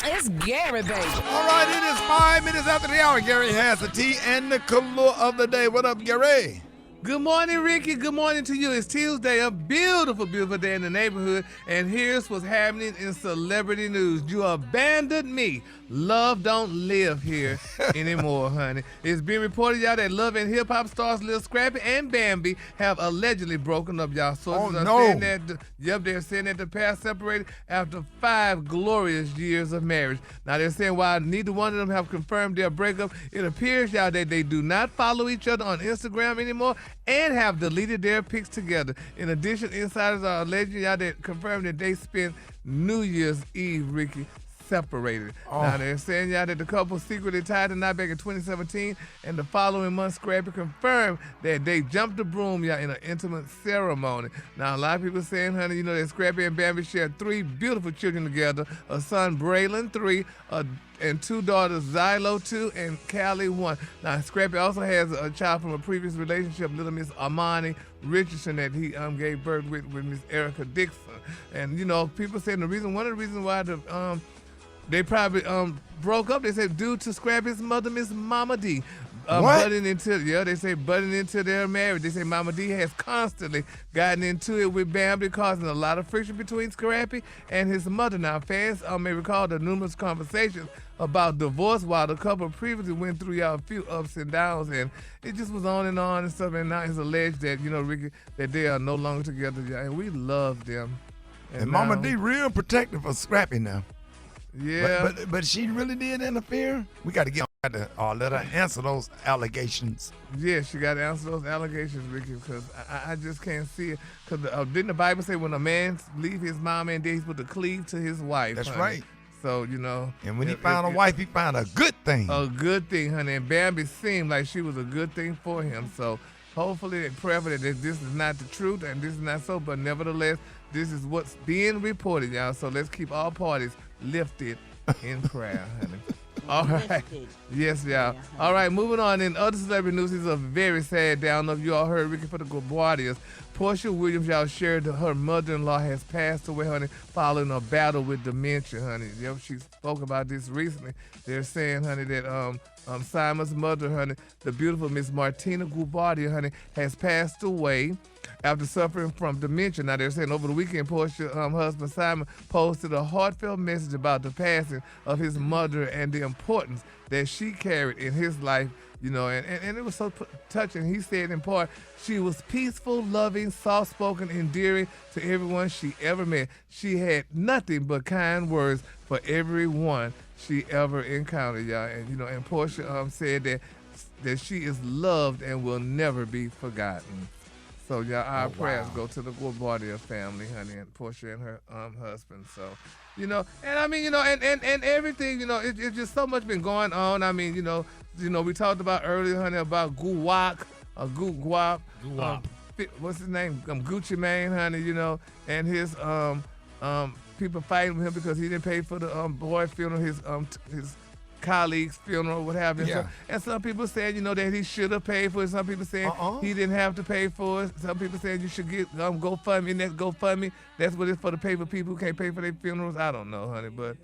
It's Gary, baby. All right, it is 5 minutes after the hour. Gary has the tea and the color of the day. What up, Gary? Good morning, Ricky. Good morning to you. It's Tuesday, a beautiful, beautiful day in the neighborhood. And here's what's happening in celebrity news. You abandoned me. Love don't live here anymore, honey. It's been reported, y'all, that Love and hip hop stars Lil Scrappy and Bambi have allegedly broken up, y'all. Sources are saying that, they're saying that the pair separated after 5 glorious years of marriage. Now, they're saying while neither one of them have confirmed their breakup, it appears, y'all, that they do not follow each other on Instagram anymore, and have deleted their pics together. In addition, insiders are alleging y'all that confirmed that they spent New Year's Eve, Ricky, separated. Now they're saying y'all that the couple secretly tied the knot back in 2017, and the following month Scrappy confirmed that they jumped the broom y'all in an intimate ceremony. Now a lot of people saying, honey, that Scrappy and Bambi shared 3 beautiful children together: a son Braylon 3, and 2 daughters, Zylo 2 and Callie 1. Now Scrappy also has a child from a previous relationship, little Miss Armani Richardson, that he gave birth with Miss Erica Dixon. And people saying one of the reasons why they probably broke up, they said, due to Scrappy's mother, Miss Mama D. Butting into their marriage. They say Mama D has constantly gotten into it with Bambi, causing a lot of friction between Scrappy and his mother. Now, fans may recall the numerous conversations about divorce while the couple previously went through a few ups and downs, and it just was on and stuff. And now it's alleged that, Ricky, that they are no longer together, and we love them. And Mama D real protective of Scrappy now. Yeah. But she really did interfere? We got to get on to let her answer those allegations. Yeah, she got to answer those allegations, Ricky, because I just can't see it. Because didn't the Bible say when a man leave his mama and then he's supposed to cleave to his wife? That's honey? right. So, And when he found a wife, he found a good thing. A good thing, honey. And Bambi seemed like she was a good thing for him. So hopefully and prayerfully that this is not the truth and this is not so. But nevertheless, this is what's being reported, y'all. So let's keep all parties lifted in prayer, honey. All right. Yes, y'all. All right, moving on. In other celebrity news, it's a very sad day. I don't know if you all heard, Ricky, for the Guardians. Portia Williams, y'all shared that her mother-in-law has passed away, honey, following a battle with dementia, honey. Yep, she spoke about this recently. They're saying, honey, that Simon's mother, honey, the beautiful Miss Martina Gubardia, honey, has passed away after suffering from dementia. Now, they're saying over the weekend, Portia's husband Simon posted a heartfelt message about the passing of his mother and the importance that she carried in his life, and it was so touching. He said, in part, she was peaceful, loving, soft-spoken, endearing to everyone she ever met. She had nothing but kind words for everyone she ever encountered, y'all. And, and Portia said that she is loved and will never be forgotten. So, y'all, our prayers go to the Guardia family, honey, and Portia and her husband. So, and I mean, and everything, it's just so much been going on. I mean, we talked about earlier, honey, about Guwap. What's his name? Gucci Mane, honey, and his people fighting with him because he didn't pay for the boy funeral, his colleague's funeral, what have you. Yeah. And some people saying, that he should have paid for it. Some people saying he didn't have to pay for it. Some people saying you should get GoFundMe, and that's GoFundMe. That's what it's for, to pay for people who can't pay for their funerals. I don't know, honey, but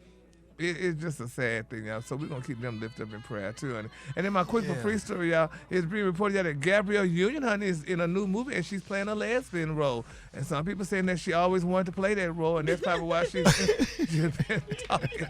it's just a sad thing, y'all. So we're going to keep them lifted up in prayer, too, honey. And then my quick but free story, y'all, is being reported y'all that Gabrielle Union, honey, is in a new movie, and she's playing a lesbian role. And some people saying that she always wanted to play that role, and that's probably why she's been talking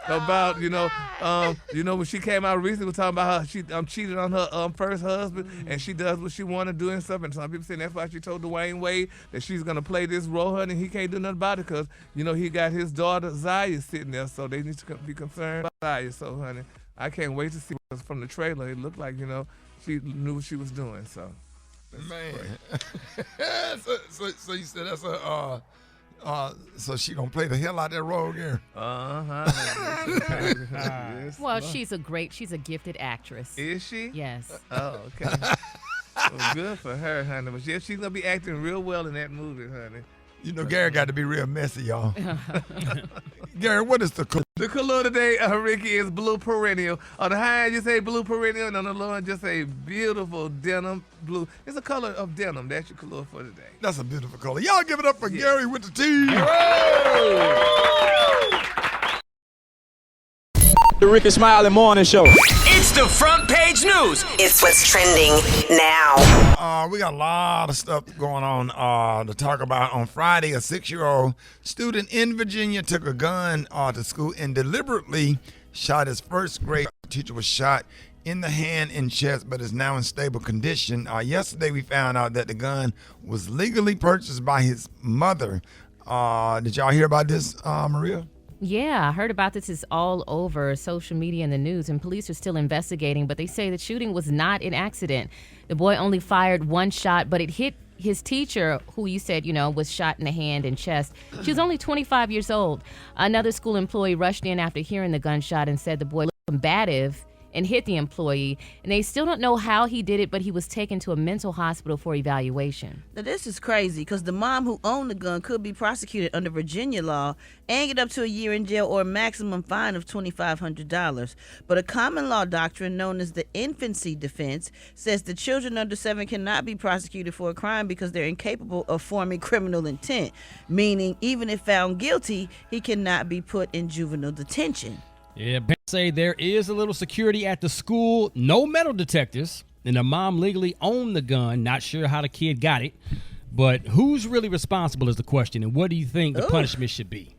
about when she came out recently, was talking about how she cheated on her first husband, and she does what she want to do and stuff. And some people saying that's why she told Dwayne Wade that she's gonna play this role, honey. He can't do nothing about it because he got his daughter Zaya sitting there, so they need to be concerned about Zaya. So, honey, I can't wait to see. Because from the trailer, it looked like she knew what she was doing. So, man. so you said that's a. So she gonna play the hell out of that role again? Yes. Well, she's a gifted actress. Is she? Yes. Oh, okay. Well, good for her, honey. But yeah, she's gonna be acting real well in that movie, honey. Gary got to be real messy, y'all. Gary, what is the color? The color today, Ricky, is blue perennial. On the high end, you say blue perennial, and on the low end, just say beautiful denim blue. It's a color of denim. That's your color for today. That's a beautiful color. Y'all give it up for Gary with the T. The Rickey Smiley Morning Show. It's the front page news. It's what's trending now. We got a lot of stuff going on to talk about. On Friday, a 6-year-old student in Virginia took a gun to school and deliberately shot his first grade teacher. Was shot in the hand and chest, but is now in stable condition. Yesterday, we found out that the gun was legally purchased by his mother. Did y'all hear about this, Maria? Yeah, I heard about this. It's all over social media and the news, and police are still investigating, but they say the shooting was not an accident. The boy only fired one shot, but it hit his teacher, who you said, was shot in the hand and chest. She was only 25 years old. Another school employee rushed in after hearing the gunshot and said the boy looked combative and hit the employee. And they still don't know how he did it, but he was taken to a mental hospital for evaluation. Now, this is crazy because the mom who owned the gun could be prosecuted under Virginia law and get up to a year in jail or a maximum fine of $2,500. But a common law doctrine known as the infancy defense says the children under 7 cannot be prosecuted for a crime because they're incapable of forming criminal intent, meaning even if found guilty, he cannot be put in juvenile detention. Yeah, say there is a little security at the school, no metal detectors, and the mom legally owned the gun. Not sure how the kid got it, but who's really responsible is the question, and what do you think the punishment should be?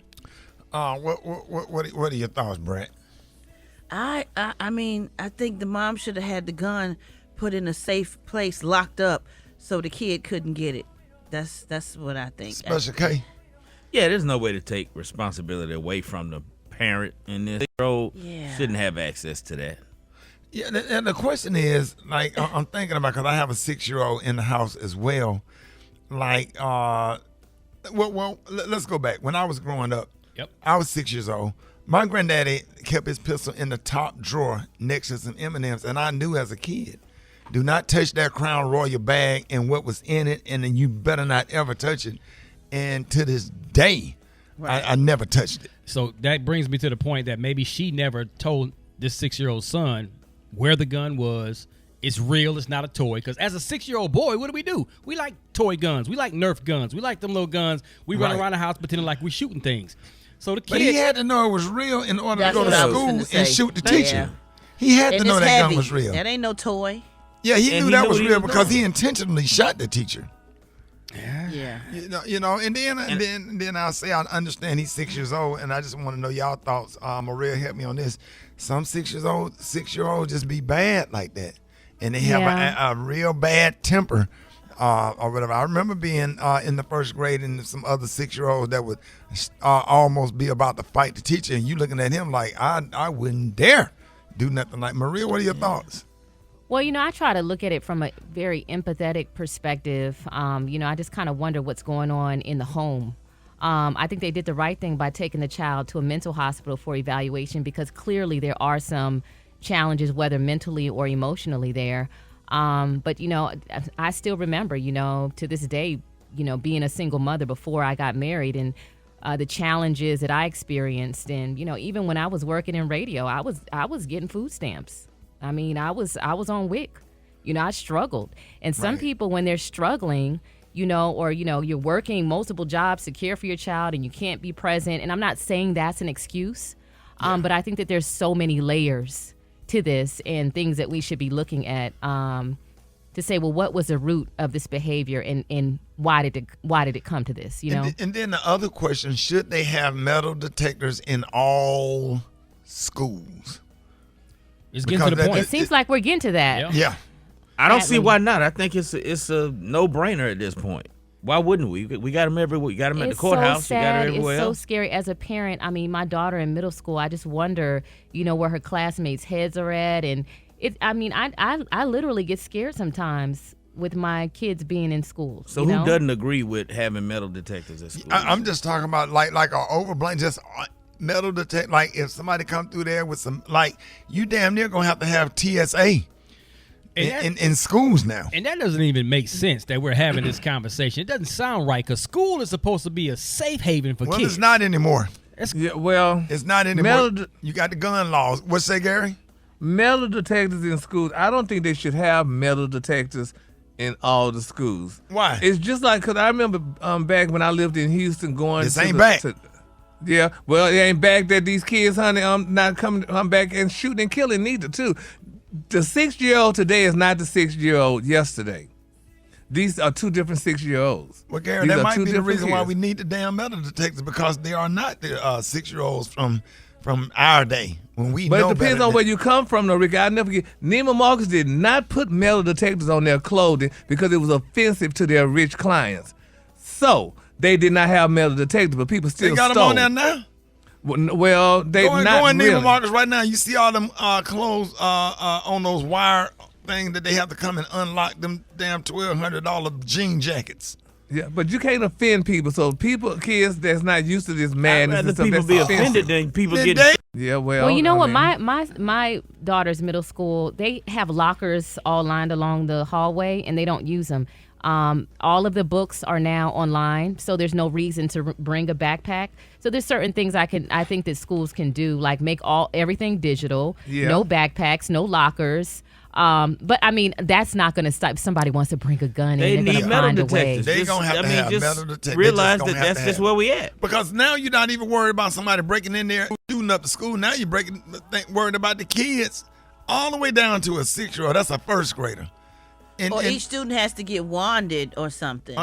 What are your thoughts, Brett? I mean, I think the mom should have had the gun put in a safe place, locked up, so the kid couldn't get it. That's what I think. Special K? Yeah, there's no way to take responsibility away from the parent in this. Shouldn't have access to that. Yeah, and the question is, like, I'm thinking about, because I have a 6-year-old in the house as well. Like, well, let's go back. When I was growing up, I was 6 years old. My granddaddy kept his pistol in the top drawer next to some M&Ms, and I knew as a kid, do not touch that Crown Royal bag and what was in it, and then you better not ever touch it. And to this day, I never touched it. So that brings me to the point that maybe she never told this 6-year-old son where the gun was. It's real. It's not a toy. Because as a 6-year-old boy, what do? We like toy guns. We like Nerf guns. We like them little guns. We run around the house pretending like we shooting things. So the kid, but he had to know it was real in order to go to school and shoot the teacher. Yeah. He had to know that gun was real. That ain't no toy. Yeah, he knew that was real because he intentionally shot the teacher. Yeah. And then I'll say I understand he's 6 years old, and I just want to know y'all thoughts. Maria, help me on this. Some 6-year-olds just be bad like that, and they have a real bad temper, or whatever. I remember being in the first grade, and some other 6-year-olds that would almost be about to fight the teacher, and you looking at him like I wouldn't dare do nothing like. Maria, what are your thoughts? Well, I try to look at it from a very empathetic perspective. I just kind of wonder what's going on in the home. I think they did the right thing by taking the child to a mental hospital for evaluation because clearly there are some challenges, whether mentally or emotionally there. But, I still remember, to this day, being a single mother before I got married and the challenges that I experienced. And, even when I was working in radio, I was getting food stamps. I mean, I was on WIC. I struggled. And some people, when they're struggling, or, you're working multiple jobs to care for your child and you can't be present. And I'm not saying that's an excuse, but I think that there's so many layers to this and things that we should be looking at to say, well, what was the root of this behavior and why did it come to this, And then the other question, should they have metal detectors in all schools? It's getting to the point. It seems like we're getting to that. Yeah. I don't see why not. I think it's a no-brainer at this point. Why wouldn't we? We got them everywhere. We got them at the courthouse. So we got sad. them everywhere It's so else. scary. As a parent, I mean, my daughter in middle school, I just wonder, where her classmates' heads are at. And I literally get scared sometimes with my kids being in school. So who doesn't agree with having metal detectors at school? I'm just talking about like an overblank, just metal detector. Like if somebody come through there with some, like you damn near gonna have to have TSA in schools now. And that doesn't even make sense that we're having this conversation. It doesn't sound right because school is supposed to be a safe haven for kids. Well, it's not anymore. It's not anymore. You got the gun laws. What's that, Gary? Metal detectors in schools. I don't think they should have metal detectors in all the schools. Why? It's just like, because I remember back when I lived in Houston going this ain't back. Yeah, well, it ain't back that these kids, honey, not coming back and shooting and killing neither, too. The 6-year-old today is not the 6-year-old yesterday. These are two different 6-year-olds. Well, Gary, that might be the reason why we need the damn metal detectors, because they are not the 6-year-olds from our day when we know. But it depends on where you come from, though, Rick. I'll never forget. Neiman Marcus did not put metal detectors on their clothing because it was offensive to their rich clients. So they did not have metal detectors, but people still They got stole. them on there now? Well, they go not in really. Neiman Marcus right now. You see all them clothes on those wire things that they have to come and unlock them damn $1,200 jean jackets. Yeah, but you can't offend people. So kids that's not used to this madness. I'd rather and stuff, people that's be offensive. offended than people get. Yeah, Well, you know what? My daughter's middle school, they have lockers all lined along the hallway, and they don't use them. All of the books are now online, so there's no reason to bring a backpack. So there's certain things I think that schools can do, like make everything digital, no backpacks, no lockers. But I mean, that's not going to stop. If somebody wants to bring a gun, They and they're need going to find a way. detectors. They're going to have to have metal detectors. Realize that that's just where we at. Because now you're not even worried about somebody breaking in there, shooting up the school. Now you're worried about the kids all the way down to a 6-year-old. That's a first grader. Or each student has to get wanded or something.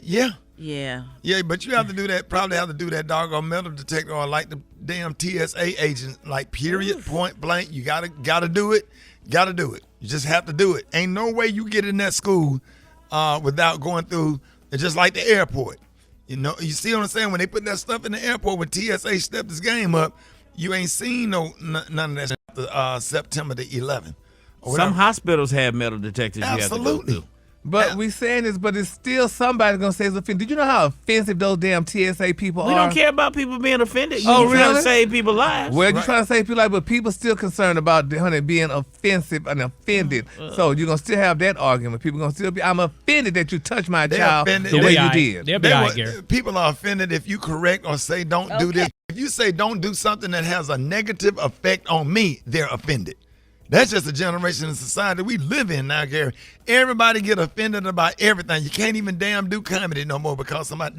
Yeah. Yeah. Yeah, but you have to do that, probably have to do that doggone metal detector or like the damn TSA agent, like period, point blank. You gotta do it. Gotta do it. You just have to do it. Ain't no way you get in that school without going through, it's just like the airport. You know, you see what I'm saying? When they put that stuff in the airport, when TSA stepped this game up, you ain't seen none of that after September the 11th. Some hospitals have metal detectors. Absolutely. You have to go through. But we saying this, but it's still somebody gonna say it's offensive. Did you know how offensive those damn TSA people are? We don't care about people being offended. Oh, You're really? trying to save people's lives. Well, you're trying to save people's lives, but people still concerned about being offensive and offended. So you're gonna still have that argument. People gonna still be. I'm offended that you touched my child the way you did. People are offended if you correct or say don't do this. If you say don't do something that has a negative effect on me, they're offended. That's just a generation of society we live in now, Gary. Everybody get offended about everything. You can't even damn do comedy no more because somebody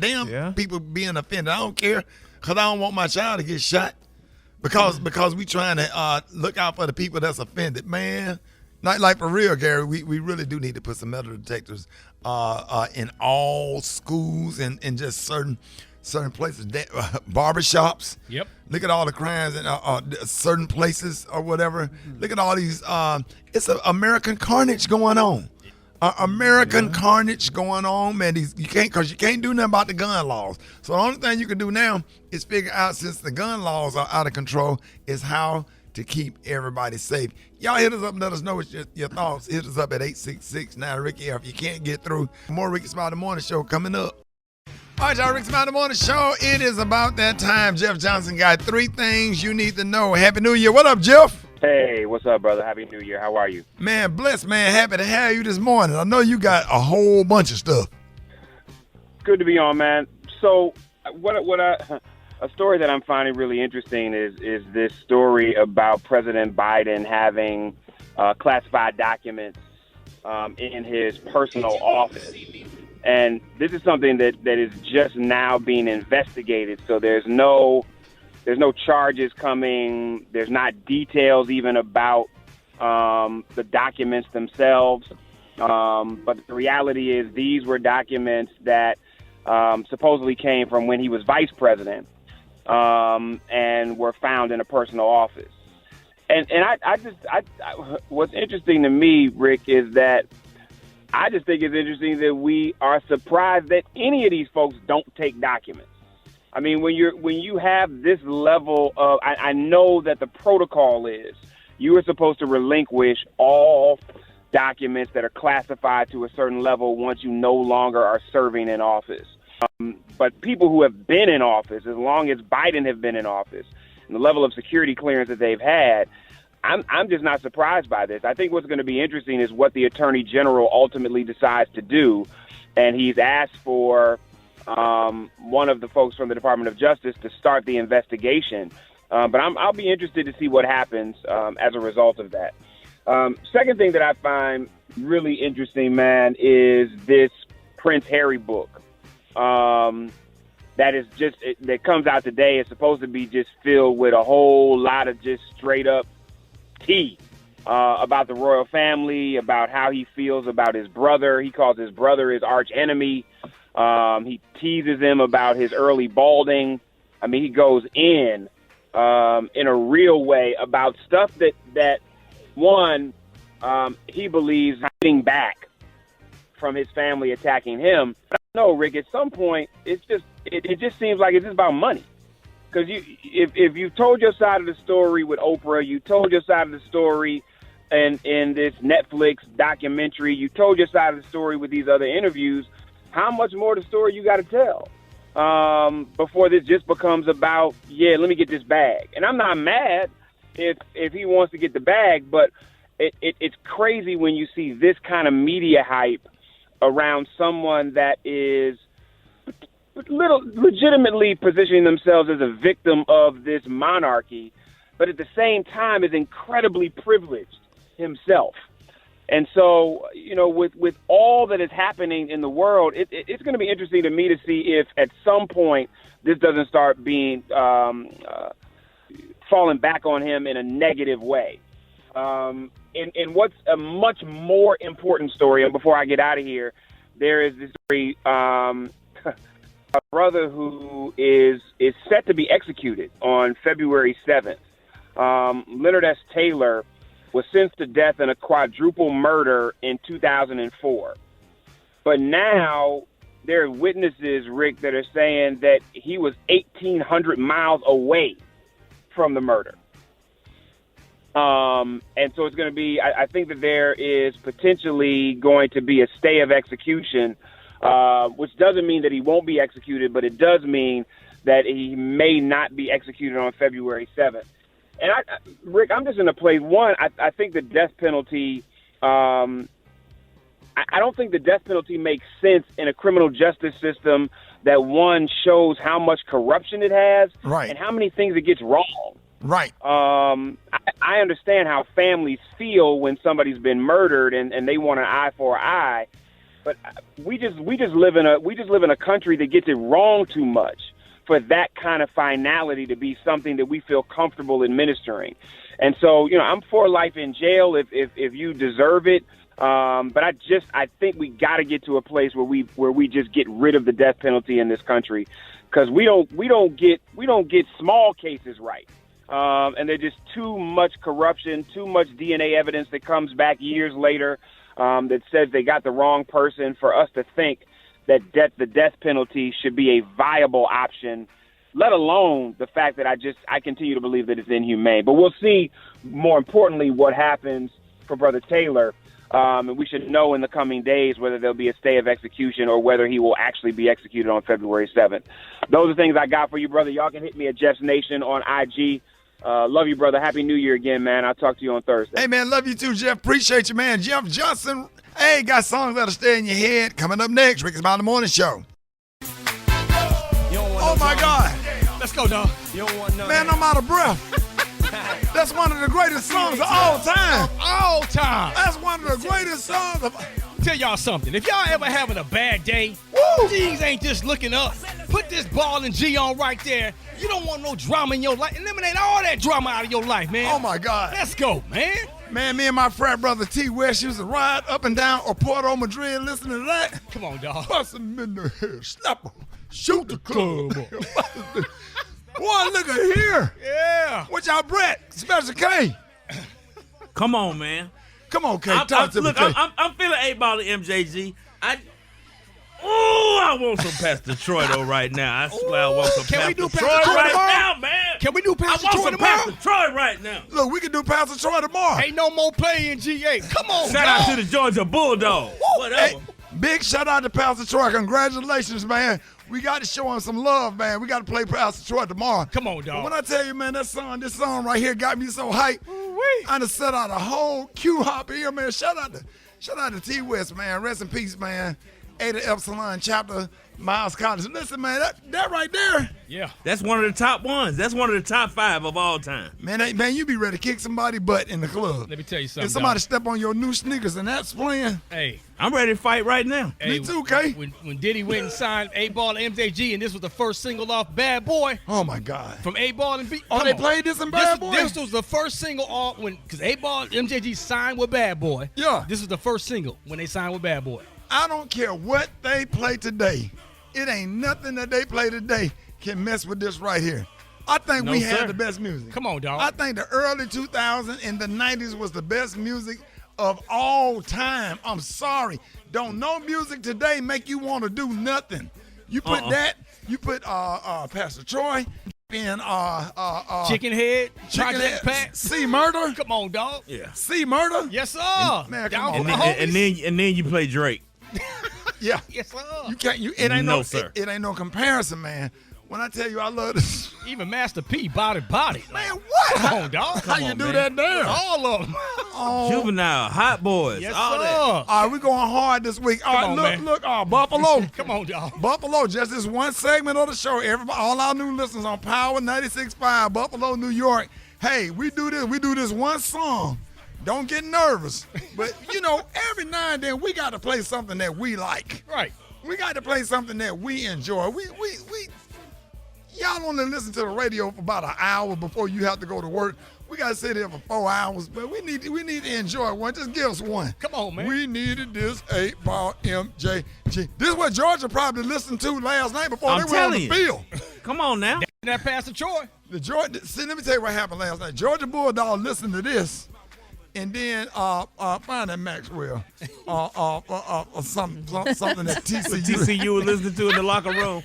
people being offended. I don't care because I don't want my child to get shot because we trying to look out for the people that's offended. Man, like for real, Gary, we really do need to put some metal detectors in all schools and just certain places, barbershops. Yep. Look at all the crimes in certain places or whatever. Look at all these. It's an American carnage going on. Carnage going on, man. You can't do nothing about the gun laws. So the only thing you can do now is figure out, since the gun laws are out of control, is how to keep everybody safe. Y'all hit us up and let us know what your thoughts. Hit us up at 866-9-RICKY. If you can't get through, more Rickey Smiley Morning Show coming up. All right, y'all, Rickey Smiley Morning Show. It is about that time. Jeff Johnson got 3 things you need to know. Happy New Year. What up, Jeff? Hey, what's up, brother? Happy New Year. How are you? Man, blessed, man. Happy to have you this morning. I know you got a whole bunch of stuff. Good to be on, man. So, a story that I'm finding really interesting is this story about President Biden having classified documents in his personal office. And this is something that is just now being investigated. So there's no charges coming. There's not details even about the documents themselves. But the reality is these were documents that supposedly came from when he was vice president and were found in a personal office. And what's interesting to me, Rick, is that I just think it's interesting that we are surprised that any of these folks don't take documents. I mean, when you have this level of, I know that the protocol is you are supposed to relinquish all documents that are classified to a certain level once you no longer are serving in office. But people who have been in office, as long as Biden have been in office, and the level of security clearance that they've had, I'm just not surprised by this. I think what's going to be interesting is what the Attorney General ultimately decides to do. And he's asked for one of the folks from the Department of Justice to start the investigation. But I'll be interested to see what happens as a result of that. Second thing that I find really interesting, man, is this Prince Harry book that comes out today. Is supposed to be just filled with a whole lot of just straight up tea about the royal family, about how he feels about his brother. He calls his brother his arch enemy. He teases him about his early balding. I mean, he goes in a real way about stuff that he believes getting back from his family attacking him. But I don't know, Rick, at some point, it just seems like it's just about money. because if you told your side of the story with Oprah, you told your side of the story in this Netflix documentary, you told your side of the story with these other interviews, how much more of the story you got to tell before this just becomes about, let me get this bag. And I'm not mad if he wants to get the bag, but it's crazy when you see this kind of media hype around someone that is legitimately positioning themselves as a victim of this monarchy, but at the same time is incredibly privileged himself. And so, with all that is happening in the world, it's going to be interesting to me to see if at some point this doesn't start being falling back on him in a negative way. And what's a much more important story, and before I get out of here, there is this story, a brother who is set to be executed on February 7th. Leonard S. Taylor was sentenced to death in a quadruple murder in 2004. But now there are witnesses, Rick, that are saying that he was 1,800 miles away from the murder. And so it's going to be, I think that there is potentially going to be a stay of execution, which doesn't mean that he won't be executed, but it does mean that he may not be executed on February 7th. And Rick, I'm just in a place. One, I think the death penalty, I don't think the death penalty makes sense in a criminal justice system that one shows how much corruption it has and how many things it gets wrong. Right. I understand how families feel when somebody's been murdered and they want an eye for an eye, but we just live in a country that gets it wrong too much for that kind of finality to be something that we feel comfortable administering. And so, I'm for life in jail if you deserve it. But I think we got to get to a place where we just get rid of the death penalty in this country, because we don't get small cases right. And there's just too much corruption, too much DNA evidence that comes back years later that says they got the wrong person for us to think that the death penalty should be a viable option, let alone the fact that I continue to believe that it's inhumane. But we'll see, more importantly, what happens for Brother Taylor. And we should know in the coming days whether there'll be a stay of execution or whether he will actually be executed on February 7th. Those are things I got for you, brother. Y'all can hit me at Jeff's Nation on IG. Love you, brother. Happy New Year again, man. I'll talk to you on Thursday. Hey, man, love you too, Jeff. Appreciate you, man. Jeff Johnson. Hey, got songs that'll stay in your head. Coming up next, Rickey Smiley Morning Show. Oh, my God. Let's go, dog. Man, I'm out of breath. That's one of the greatest songs of all time. All time. That's one of the greatest songs of... Tell y'all something. If y'all ever having a bad day, G's ain't just looking up. Put this ball and G on right there. You don't want no drama in your life. Eliminate all that drama out of your life, man. Oh, my God. Let's go, man. Man, me and my frat brother T. West used to ride up and down Oporto, Madrid, listening to that. Come on, dog. Bust him in the head, slap him, shoot the club. Boy, look at here. Yeah. What y'all, Brett? Special K. Come on, man. Come on, K. Talk to me, K. I'm feeling 8-ball of MJG. I want some Pastor Troy, though, right now. I swear I want some Pastor Troy right now, man. Can we do Pastor Troy tomorrow? Pastor Troy right now. Look, we can do Pastor Troy tomorrow. Ain't no more play in G8. Come on, Shout out to the Georgia Bulldogs. Whatever. Hey, big shout out to Pastor Troy. Congratulations, man. We got to show him some love, man. We got to play Pastor Troy tomorrow. Come on, dog. But when I tell you, man, this song right here got me so hyped. I done set out a whole Q hop here, man. Shout out to T. West, man. Rest in peace, man. Ada Epsilon chapter, Miles College. Listen, man, that right there. Yeah. That's one of the top ones. That's one of the top 5 of all time. Man, you be ready to kick somebody's butt in the club. Let me tell you something. If somebody step on your new sneakers and that's playing. Hey. I'm ready to fight right now. Me too, K. When Diddy went and signed 8-Ball to MJG, and this was the first single off Bad Boy. Oh, my God. From 8-Ball and B. Oh, they played this in Bad Boy? This was the first single off because 8-Ball MJG signed with Bad Boy. Yeah. This was the first single when they signed with Bad Boy. I don't care what they play today. It ain't nothing that they play today can mess with this right here. I think we had the best music. Come on, dog. I think the early 2000s and the 90s was the best music of all time. I'm sorry. Don't no music today make you want to do nothing. You put you put Pastor Troy fucking Chicken head, Chicken Project Head, Pat. C Murder. Come on, dog. Yeah. C Murder. Yes, sir. Man, come Down on. for the And homies. then you play Drake. Yeah. Yes, sir. You can't. It ain't No, no. sir. It ain't no comparison, man. When I tell you I love this, Even Master P, body. man, what? Come on, dog. How you do that there? All of them. Oh. Juvenile, Hot Boys, Yes, all sir. that. All right, we going hard this week. All right, on, look, man. look, Buffalo. Come on, y'all. Buffalo, just this one segment of the show. Everybody, all our new listeners on Power 96.5, Buffalo, New York. Hey, we do this one song. Don't get nervous. But, every now and then we got to play something that we like. Right. We got to play something that we enjoy. Y'all only listen to the radio for about an hour before you have to go to work. We got to sit there for 4 hours, but we need to enjoy one. Just give us one. Come on, man. We needed this 8-ball MJG. This is what Georgia probably listened to last night before I'm they went on the telling you. field. Come on now. That Pastor Troy. See, let me tell you what happened last night. Georgia Bulldog listened to this, and then find that Maxwell, something that TCU. TCU was listening to in the locker room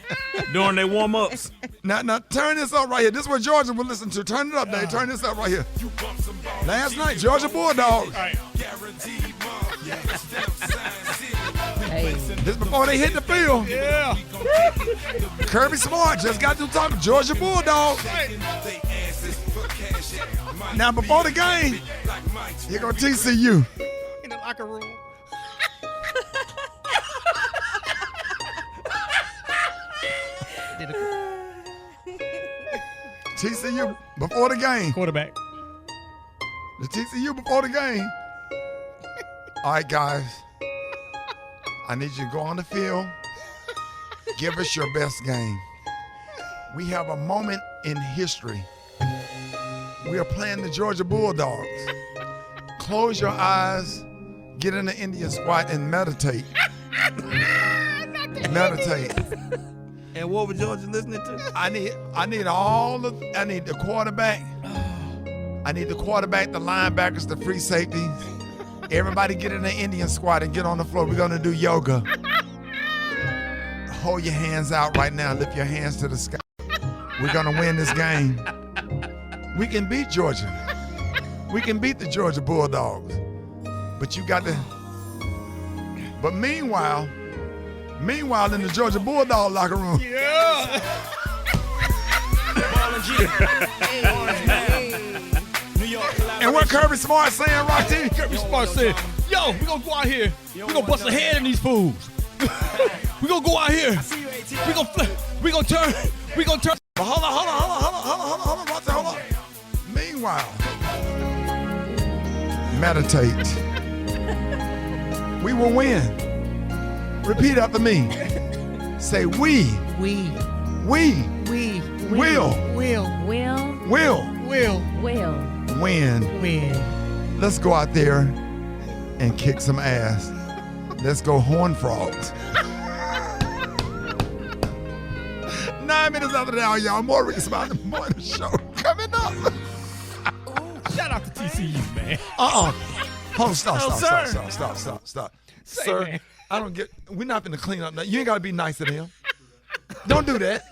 during their warm-ups. Now turn this up right here. This is what Georgia will listen to. Turn it up, Dave. Turn this up right here. Last night, Georgia Bulldogs. Hey. This before they hit the field. Yeah. Kirby Smart just got to talk Georgia Bulldogs. Now before the game, here go TCU. In the locker room. TCU before the game. Quarterback. The TCU before the game. All right, guys. I need you to go on the field. Give us your best game. We have a moment in history. We are playing the Georgia Bulldogs. Close your eyes, get in the Indian squat, and meditate. Meditate. And what was Georgia listening to? I need the quarterback. I need the quarterback, the linebackers, the free safeties. Everybody get in the Indian squat and get on the floor. We're gonna do yoga. Hold your hands out right now. Lift your hands to the sky. We're gonna win this game. We can beat Georgia. We can beat the Georgia Bulldogs. But you got to. But meanwhile in the Georgia Bulldog locker room. Yeah. And what Kirby Smart saying, Rocky? Kirby Smart said, yo, we gonna go out here. We gonna bust a head in these fools. We gonna go out here. We gonna turn. But hold on. Meanwhile, meditate. We will win. Repeat after me. Say we will win. Let's go out there and kick some ass. Let's go Horn Frogs. 9 minutes after the hour, y'all. More Rickey Smiley Morning Show coming up. Shout out to TCU, man. Hold on, stop. Say, Sir, man. I don't get. We're not going to clean up. You ain't got to be nice to them. Don't do that.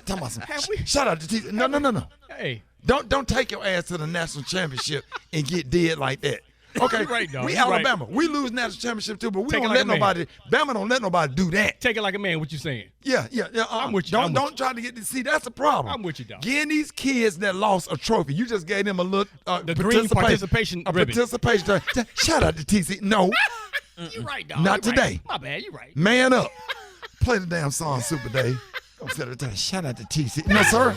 Tell me something. Shout out to TCU. No. Hey. Don't take your ass to the national championship and get dead like that. Okay, right, dog. We You Alabama. right. We lose national championship too, but we Take it don't like let a man. nobody. Bama don't let nobody do that. Take it like a man. What you saying? Yeah. I'm with you. Don't try to get to see. That's the problem. I'm with you, dog. Getting these kids that lost a trophy, you just gave them a little The green participation ribbon. participation. Shout out to TC. No, You right, dog. not You today. Right. My bad. You right. Man up. Play the damn song, Super Dave. Don't say that. Shout out to TC. No, sir.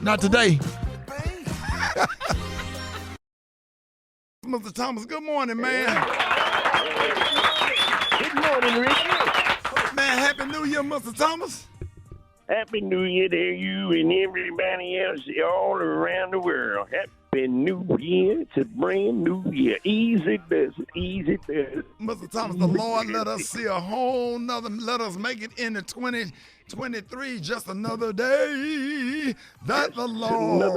Not today. Mr. Thomas, good morning, man. Good morning, Ricky. Man, Happy New Year, Mr. Thomas. Happy New Year to you and everybody else all around the world. Happy New Year. It's a brand new year. Easy does it. Easy does it. Mr. Thomas, the Lord let us see a whole nother, let us make it into 2023, just another day that the Lord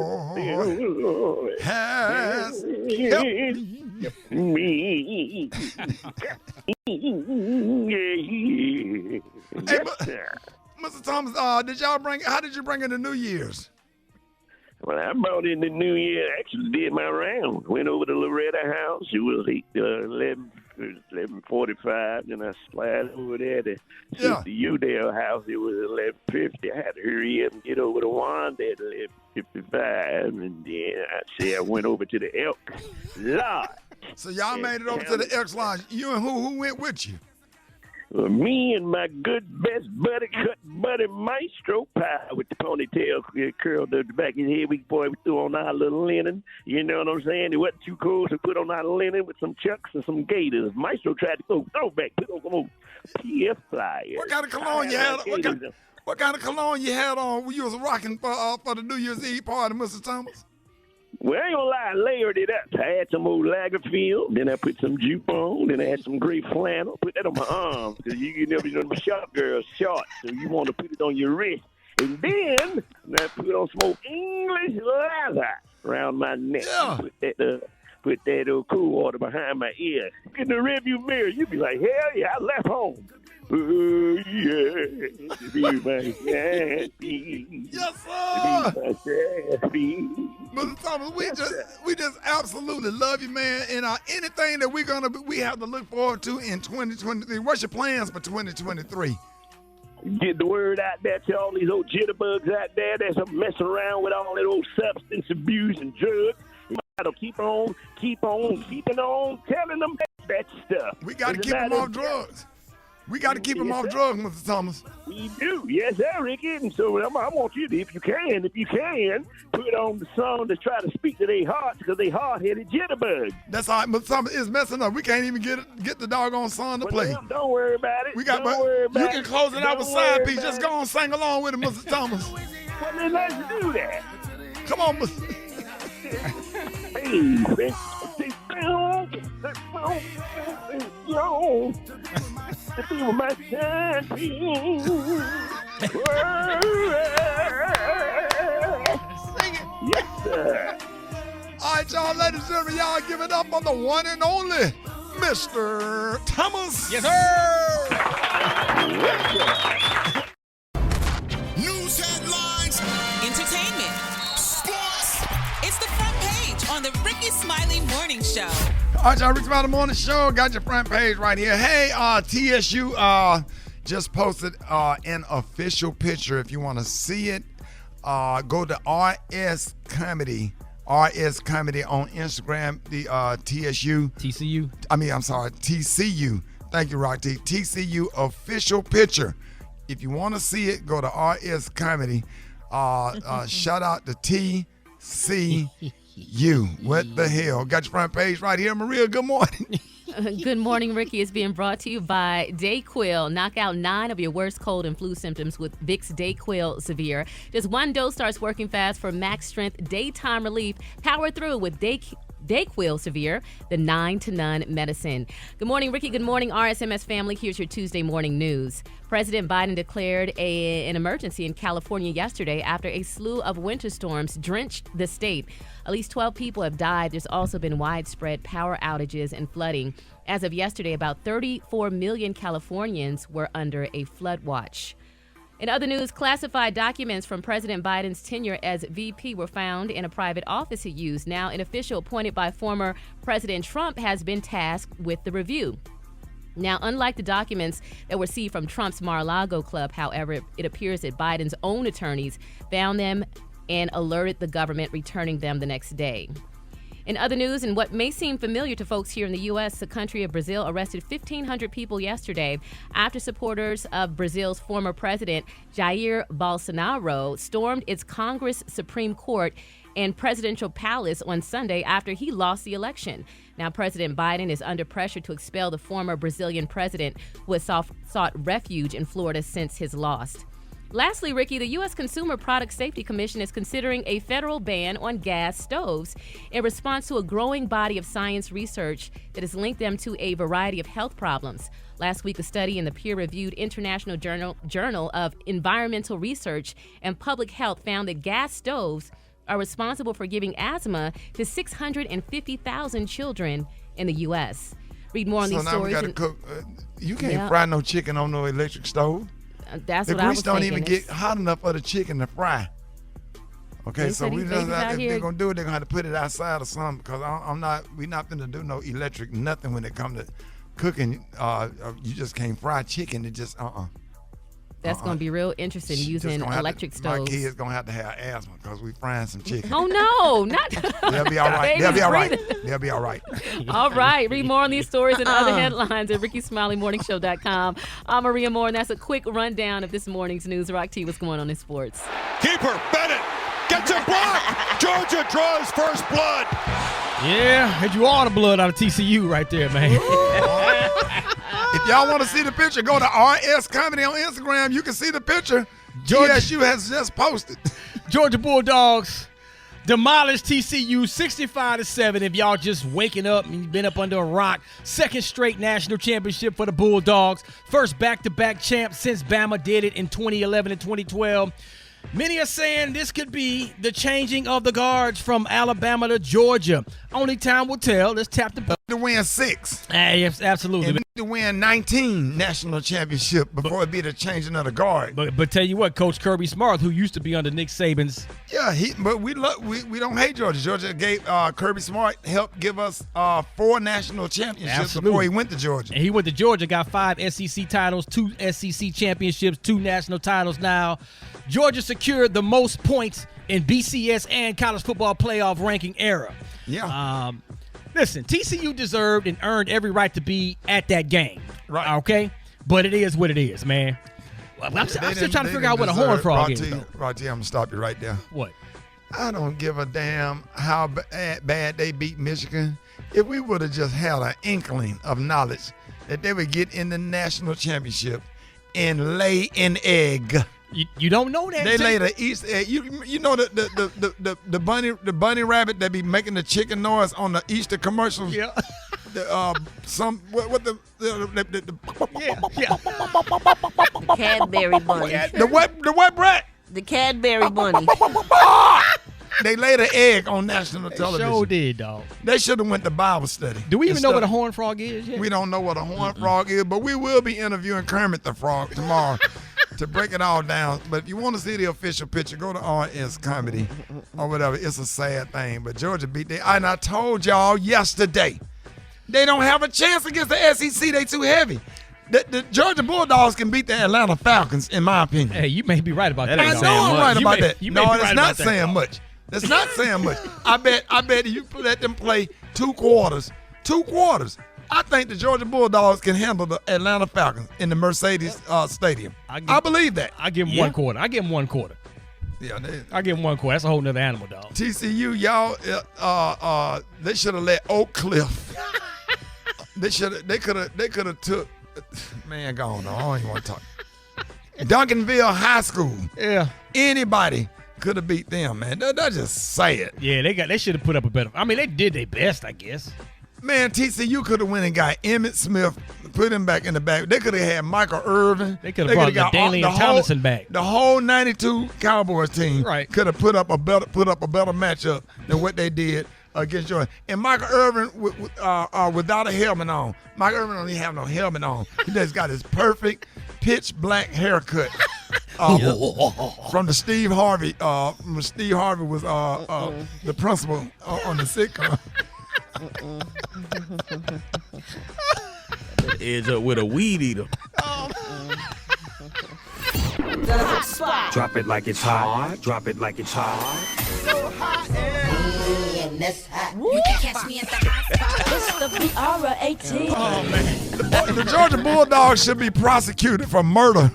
has kept me. Hey, Mr. Thomas, how did you bring in the New Year's? Well, I brought in the new year. Actually, did my round. Went over to Loretta House. It was 11:45. Then I slid over there to the Udale House. It was 11:50. I had to hurry up and get over to Wanda at 11:55, and then I went over to the Elk Lodge. So y'all made it over to the Elk Lodge. You and who went with you? Me and my good best buddy, cut buddy Maestro Pie with the ponytail curled to the back of his head. We threw on our little linen. You know what I'm saying? It wasn't too cold, so put on our linen with some chucks and some gaiters. Maestro tried to go throwback, put on some PF flyers. What kind of cologne you had? What kind of cologne you had on when you was rocking for the New Year's Eve party, Mr. Thomas? Well, I ain't gonna lie, I layered it up. I had some old Lagerfield, then I put some jupe on, then I had some gray flannel, put that on my arms, because you never know the short girl's short, so you want to put it on your wrist. And then I put on some old English leather around my neck. Yeah. Put that old cool water behind my ear. In the rearview mirror, you be like, hell yeah, I left home. Oh, yeah, to be my happy. Yes, sir. To be my happy. Mr. Thomas, we just absolutely love you, man. And anything that we have to look forward to in 2023. What's your plans for 2023? Get the word out there to all these old jitterbugs out there that's messing around with all that old substance abuse and drugs. You gotta keep on keeping on telling them that stuff. We got to keep them off drugs. We got to keep them off drugs, Mr. Thomas. We do. Yes, sir, Ricky. And so I want you to, if you can, put on the song to try to speak to their hearts, because they hard-headed jitterbugs. That's all right, Mr. Thomas. It's messing up. We can't even get the doggone song to play. Don't worry about it. You can close it out with side piece. Just go on and sing along with it, Mr. Thomas. Well, then let's do that. Come on, Mr. Hey, to be my champion. Sing it. Yes, sir. All right, y'all, ladies and gentlemen, y'all give it up on the one and only Mr. Thomas. Yes, sir. Yes, sir. News headlines, entertainment, sports. It's the front page on the Rickey Smiley Morning Show. All right, y'all, Rickey Smiley Morning Show. Got your front page right here. Hey, TSU just posted an official picture. If you want to see it, go to RS Comedy on Instagram. The TCU. Thank you, Rock T. TCU official picture. If you want to see it, go to RS Comedy. Shout out to TCU. What the hell? Got your front page right here. Maria, good morning. Good morning, Ricky. Is being brought to you by DayQuil. Knock out 9 of your worst cold and flu symptoms with Vicks DayQuil Severe. Just one dose starts working fast for max strength daytime relief. Power through with DayQuil Severe, the 9-to-none medicine. Good morning, Ricky. Good morning, RSMS family. Here's your Tuesday morning news. President Biden declared an emergency in California yesterday after a slew of winter storms drenched the state. At least 12 people have died. There's also been widespread power outages and flooding. As of yesterday, about 34 million Californians were under a flood watch. In other news, classified documents from President Biden's tenure as VP were found in a private office he used. Now, an official appointed by former President Trump has been tasked with the review. Now, unlike the documents that were seized from Trump's Mar-a-Lago club, however, it appears that Biden's own attorneys found them and alerted the government, returning them the next day. In other news, and what may seem familiar to folks here in the U.S., the country of Brazil arrested 1,500 people yesterday after supporters of Brazil's former president, Jair Bolsonaro, stormed its Congress, Supreme Court, and presidential palace on Sunday after he lost the election. Now, President Biden is under pressure to expel the former Brazilian president who has sought refuge in Florida since his loss. Lastly, Ricky, the U.S. Consumer Product Safety Commission is considering a federal ban on gas stoves in response to a growing body of science research that has linked them to a variety of health problems. Last week, a study in the peer-reviewed International Journal of Environmental Research and Public Health found that gas stoves are responsible for giving asthma to 650,000 children in the U.S. Read more on these stories. So now we got to cook. You can't fry no chicken on no electric stove. That's the what I was grease don't thinking. even get hot enough for the chicken to fry. Okay, so we just out here. they're gonna do it. They're gonna have to put it outside or something because we're not gonna do no electric nothing when it comes to cooking. You just can't fry chicken. It just That's going to be real interesting using electric stoves. My kids going to have to have asthma because we frying some chicken. Oh, no. Not. They'll be all right. They'll be all right. They'll be all right. All right. Read more on these stories and other headlines at RickySmileyMorningShow.com. I'm Maria Moore, and that's a quick rundown of this morning's news. Rock T, what's going on in sports? Keeper, Bennett, gets a block. Georgia draws first blood. Yeah, had you all the blood out of TCU right there, man. If y'all want to see the picture, go to RS Comedy on Instagram. You can see the picture. GSU has just posted. Georgia Bulldogs demolished TCU 65-7. If y'all just waking up and you've been up under a rock, second straight national championship for the Bulldogs. First back-to-back champ since Bama did it in 2011 and 2012. Many are saying this could be the changing of the guards from Alabama to Georgia. Only time will tell. Let's tap the bell. To win 6. Yes, absolutely. And to win 19 national championship before it be the changing of the guard. But tell you what, Coach Kirby Smart, who used to be under Nick Saban's. Yeah, but we don't hate Georgia. Georgia gave Kirby Smart helped give us 4 national championships before he went to Georgia. And he went to Georgia, got 5 SEC titles, 2 SEC championships, 2 national titles now. Georgia secured the most points in BCS and college football playoff ranking era. Yeah. Listen, TCU deserved and earned every right to be at that game. Right. Okay? But it is what it is, man. I'm still trying to figure out what a horn frog is. Roger, I'm going to stop you right there. What? I don't give a damn how bad they beat Michigan. If we would have just had an inkling of knowledge that they would get in the national championship and lay an egg. You don't know that. They laid an Easter egg. You know the bunny rabbit that be making the chicken noise on the Easter commercials. Yeah. The Cadbury bunny. The what, Brett? The Cadbury bunny. They laid an egg on national television. Sure did, dog. They should have went to Bible study. Do we even know what a horn frog is yet? We don't know what a horn frog is, but we will be interviewing Kermit the Frog tomorrow to break it all down. But if you want to see the official picture, go to RS Comedy or whatever. It's a sad thing, but Georgia beat them. And I told y'all yesterday, they don't have a chance against the SEC. They too heavy. The Georgia Bulldogs can beat the Atlanta Falcons, in my opinion. Hey, you may be right about that. I know I'm right about that. No, it's not saying saying much. That's not saying much. I bet you let them play 2 quarters. 2 quarters. I think the Georgia Bulldogs can handle the Atlanta Falcons in the Mercedes Stadium. I believe that. I give them 1 quarter. I give them 1 quarter. Yeah, I give them 1 quarter. That's a whole nother animal, dog. TCU, y'all, they should have let Oak Cliff. They could have took. Man, go on. I don't even want to talk. Duncanville High School. Yeah. Anybody could have beat them, man. They just say it. Yeah, they should have put up a better. I mean, they did their best, I guess. Man, TCU could have went and got Emmitt Smith, put him back in the back. They could have had Michael Irvin. They could have brought Dalian Tomlinson back. The whole '92 Cowboys team could have put up a better matchup than what they did against Georgia. And Michael Irvin without a helmet on. Michael Irvin don't even have no helmet on. He just got his perfect pitch black haircut. From the Steve Harvey. Steve Harvey was the principal on the sitcom. Edge up with a weed eater. The hot spot. Drop it like it's hot. Drop it like it's hot. So hot and that's hot. You can catch me at the hot spot. It's the BR18. Oh man, the Georgia Bulldogs should be prosecuted for murder.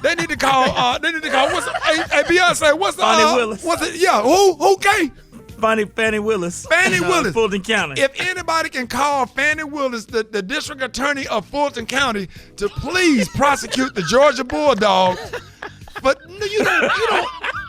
They need to call. What's hey Beyonce? What's the Fannie Willis? What's it? Yeah, who? Okay. Fannie Willis. Fannie Willis. Fulton County. If anybody can call Fannie Willis, the district attorney of Fulton County, to please prosecute the Georgia Bulldogs. But you don't.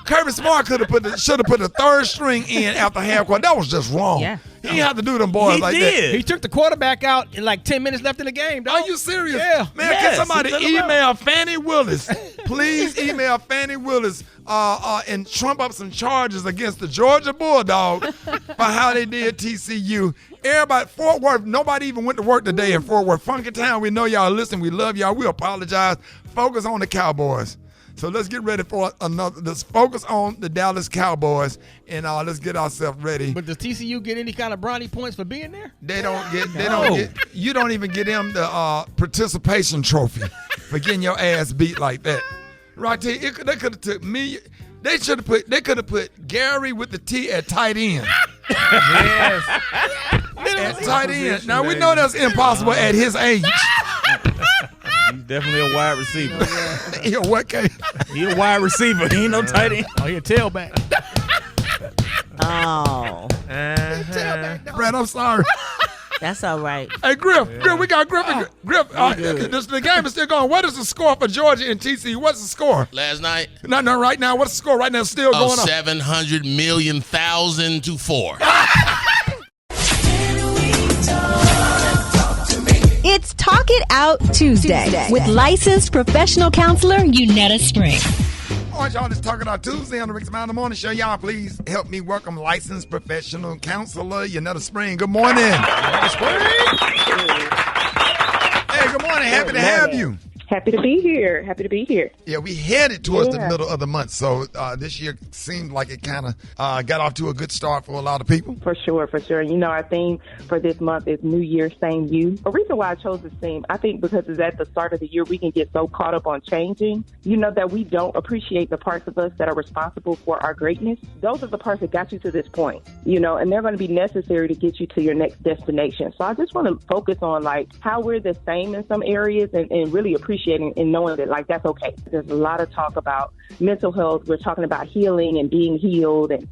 Kirby Smart should have put the 3rd string in after half court. That was just wrong. Yeah. He didn't have to do them boys like that. He took the quarterback out in like 10 minutes left in the game, dog. Are you serious? Yeah. Man, can somebody email Fannie Willis? Please email Fannie Willis and trump up some charges against the Georgia Bulldogs for how they did TCU. Everybody, Fort Worth, nobody even went to work today in Fort Worth. Funky Town, we know y'all listen. We love y'all. We apologize. Focus on the Cowboys. So let's get ready for another. Let's focus on the Dallas Cowboys, and let's get ourselves ready. But does TCU get any kind of brownie points for being there? They don't get. They don't get. You don't even get them the participation trophy for getting your ass beat like that. Right? They could have took me. They should have put. They could have put Gary with the T at tight end. Yes. At tight end. Now we know that's impossible at his age. He's definitely a wide receiver. He a what, K? He a wide receiver. He ain't no tight end. Oh, he a tailback. Oh. Brad, I'm sorry. That's all right. Hey, Griff, we got Griff. The game is still going. What is the score for Georgia and TCU? What's the score? Last night? No, right now. What's the score right now? It's still going on. 700,000,000 to 4. It's Talk It Out Tuesday with licensed professional counselor Unetta Spring. All right, y'all, it's Talk It Out Tuesday on the Rickey Smiley Morning Show. Y'all, please help me welcome licensed professional counselor Unetta Spring. Good morning. Hey, good morning. Happy to have you. Happy to be here. Yeah, we headed towards the middle of the month, so this year seemed like it kind of got off to a good start for a lot of people. For sure. You know, our theme for this month is New Year, Same You. A reason why I chose this theme, I think because it's at the start of the year, we can get so caught up on changing, that we don't appreciate the parts of us that are responsible for our greatness. Those are the parts that got you to this point, and they're going to be necessary to get you to your next destination. So I just want to focus on, how we're the same in some areas and really appreciating and knowing that, that's okay. There's a lot of talk about mental health. We're talking about healing and being healed, and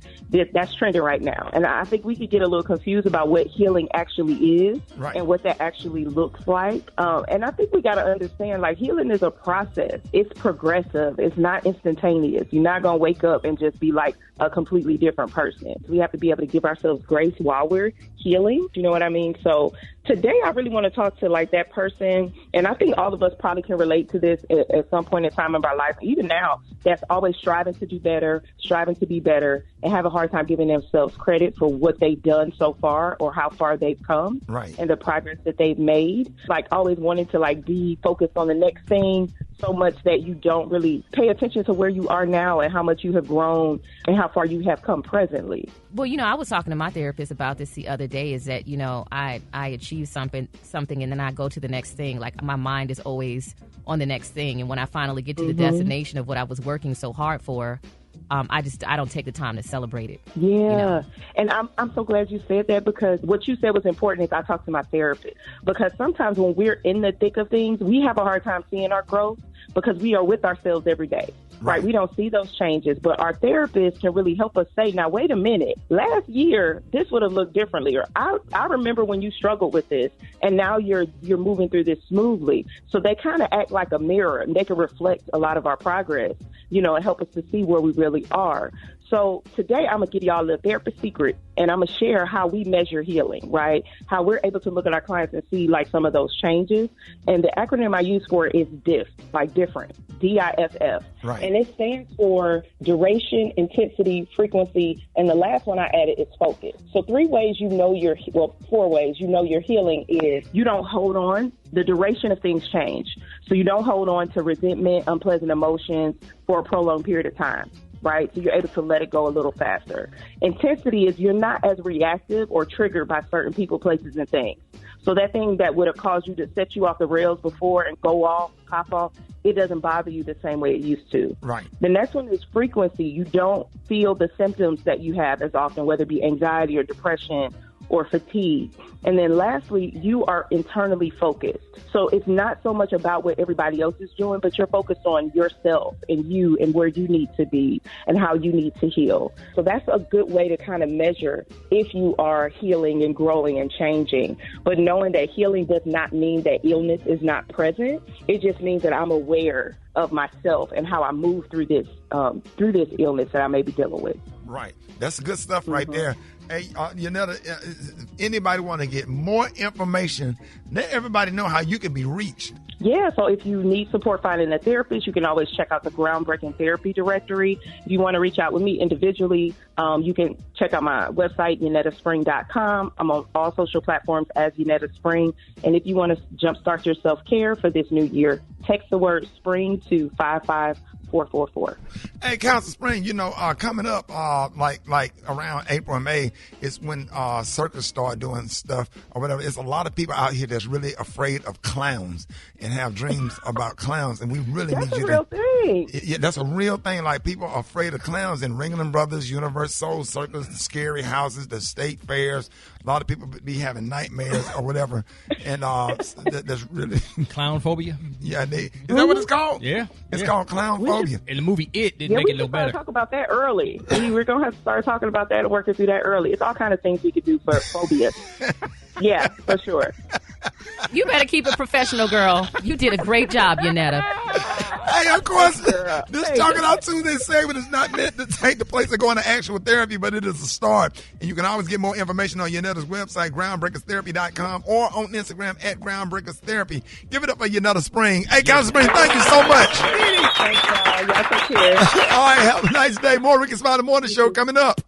that's trending right now. And I think we could get a little confused about what healing actually is and what that actually looks like. And I think we got to understand, healing is a process. It's progressive. It's not instantaneous. You're not going to wake up and just be a completely different person. We have to be able to give ourselves grace while we're healing. Do you know what I mean? So today I really want to talk to that person, and I think all of us probably can relate to this at some point in time in our life, even now, that's always striving to do better, striving to be better, and have a hard time giving themselves credit for what they've done so far or how far they've come and the progress that they've made. Always wanting to be focused on the next thing so much that you don't really pay attention to where you are now and how much you have grown and how far you have come presently. Well, I was talking to my therapist about this the other day, is that, I achieve something and then I go to the next thing. My mind is always on the next thing. And when I finally get to the destination of what I was working so hard for, I don't take the time to celebrate it. Yeah. And I'm so glad you said that, because what you said was important. Is I talked to my therapist, because sometimes when we're in the thick of things, we have a hard time seeing our growth because we are with ourselves every day. Right. We don't see those changes, but our therapist can really help us say, now, wait a minute, last year, this would have looked differently. Or I remember when you struggled with this, and now you're moving through this smoothly. So they kind of act like a mirror, and they can reflect a lot of our progress, and help us to see where we really are. So today I'm going to give y'all a therapist secret, and I'm going to share how we measure healing, right? How we're able to look at our clients and see some of those changes. And the acronym I use for it is DIFF, different, DIFF. Right. And it stands for duration, intensity, frequency, and the last one I added is focus. So 4 ways you know you're healing is you don't hold on. The duration of things change. So you don't hold on to resentment, unpleasant emotions for a prolonged period of time. Right? So you're able to let it go a little faster. Intensity is you're not as reactive or triggered by certain people, places, and things. So that thing that would have caused you to set you off the rails before and go off, pop off, it doesn't bother you the same way it used to. Right. The next one is frequency. You don't feel the symptoms that you have as often, whether it be anxiety or depression or fatigue. And then lastly, you are internally focused. So it's not so much about what everybody else is doing, but you're focused on yourself and you and where you need to be and how you need to heal. So that's a good way to kind of measure if you are healing and growing and changing. But knowing that healing does not mean that illness is not present. It just means that I'm aware of myself and how I move through this illness that I may be dealing with. Right. That's good stuff right there. Hey, anybody want to get more information, let everybody know how you can be reached. Yeah, so if you need support finding a therapist, you can always check out the Groundbreaking Therapy Directory. If you want to reach out with me individually, you can check out my website, UnettaSpring.com. I'm on all social platforms as Unetta Spring. And if you want to jumpstart your self-care for this new year, text the word SPRING to 554 444. Hey, Council Spring, coming up, like around April and May, is when circus start doing stuff or whatever. It's a lot of people out here that's really afraid of clowns and have dreams about clowns, and we really need you real thing. Yeah, that's a real thing. Like, people are afraid of clowns in Ringling Brothers, Universal Circus, the scary houses, the state fairs. A lot of people be having nightmares or whatever, and that's really clown phobia. Yeah, is that what it's called? Yeah, it's called clown phobia. In the movie It didn't make it no better. Talk about that early. We're gonna have to start talking about that and working through that early. It's all kind of things we could do for phobia. Yeah, for sure. You better keep it professional, girl. You did a great job, Yanetta. Hey, of course, this Talking Out Tuesday segment is not meant to take the place of going to actual therapy, but it is a start. And you can always get more information on Yanetta's website, groundbreakerstherapy.com, or on Instagram at groundbreakerstherapy. Give it up for Yanetta Spring. Hey, Council Spring, thank you so much. Thanks, y'all. Y'all take care. All right, have a nice day. More Rickey Smiley Morning Show coming up.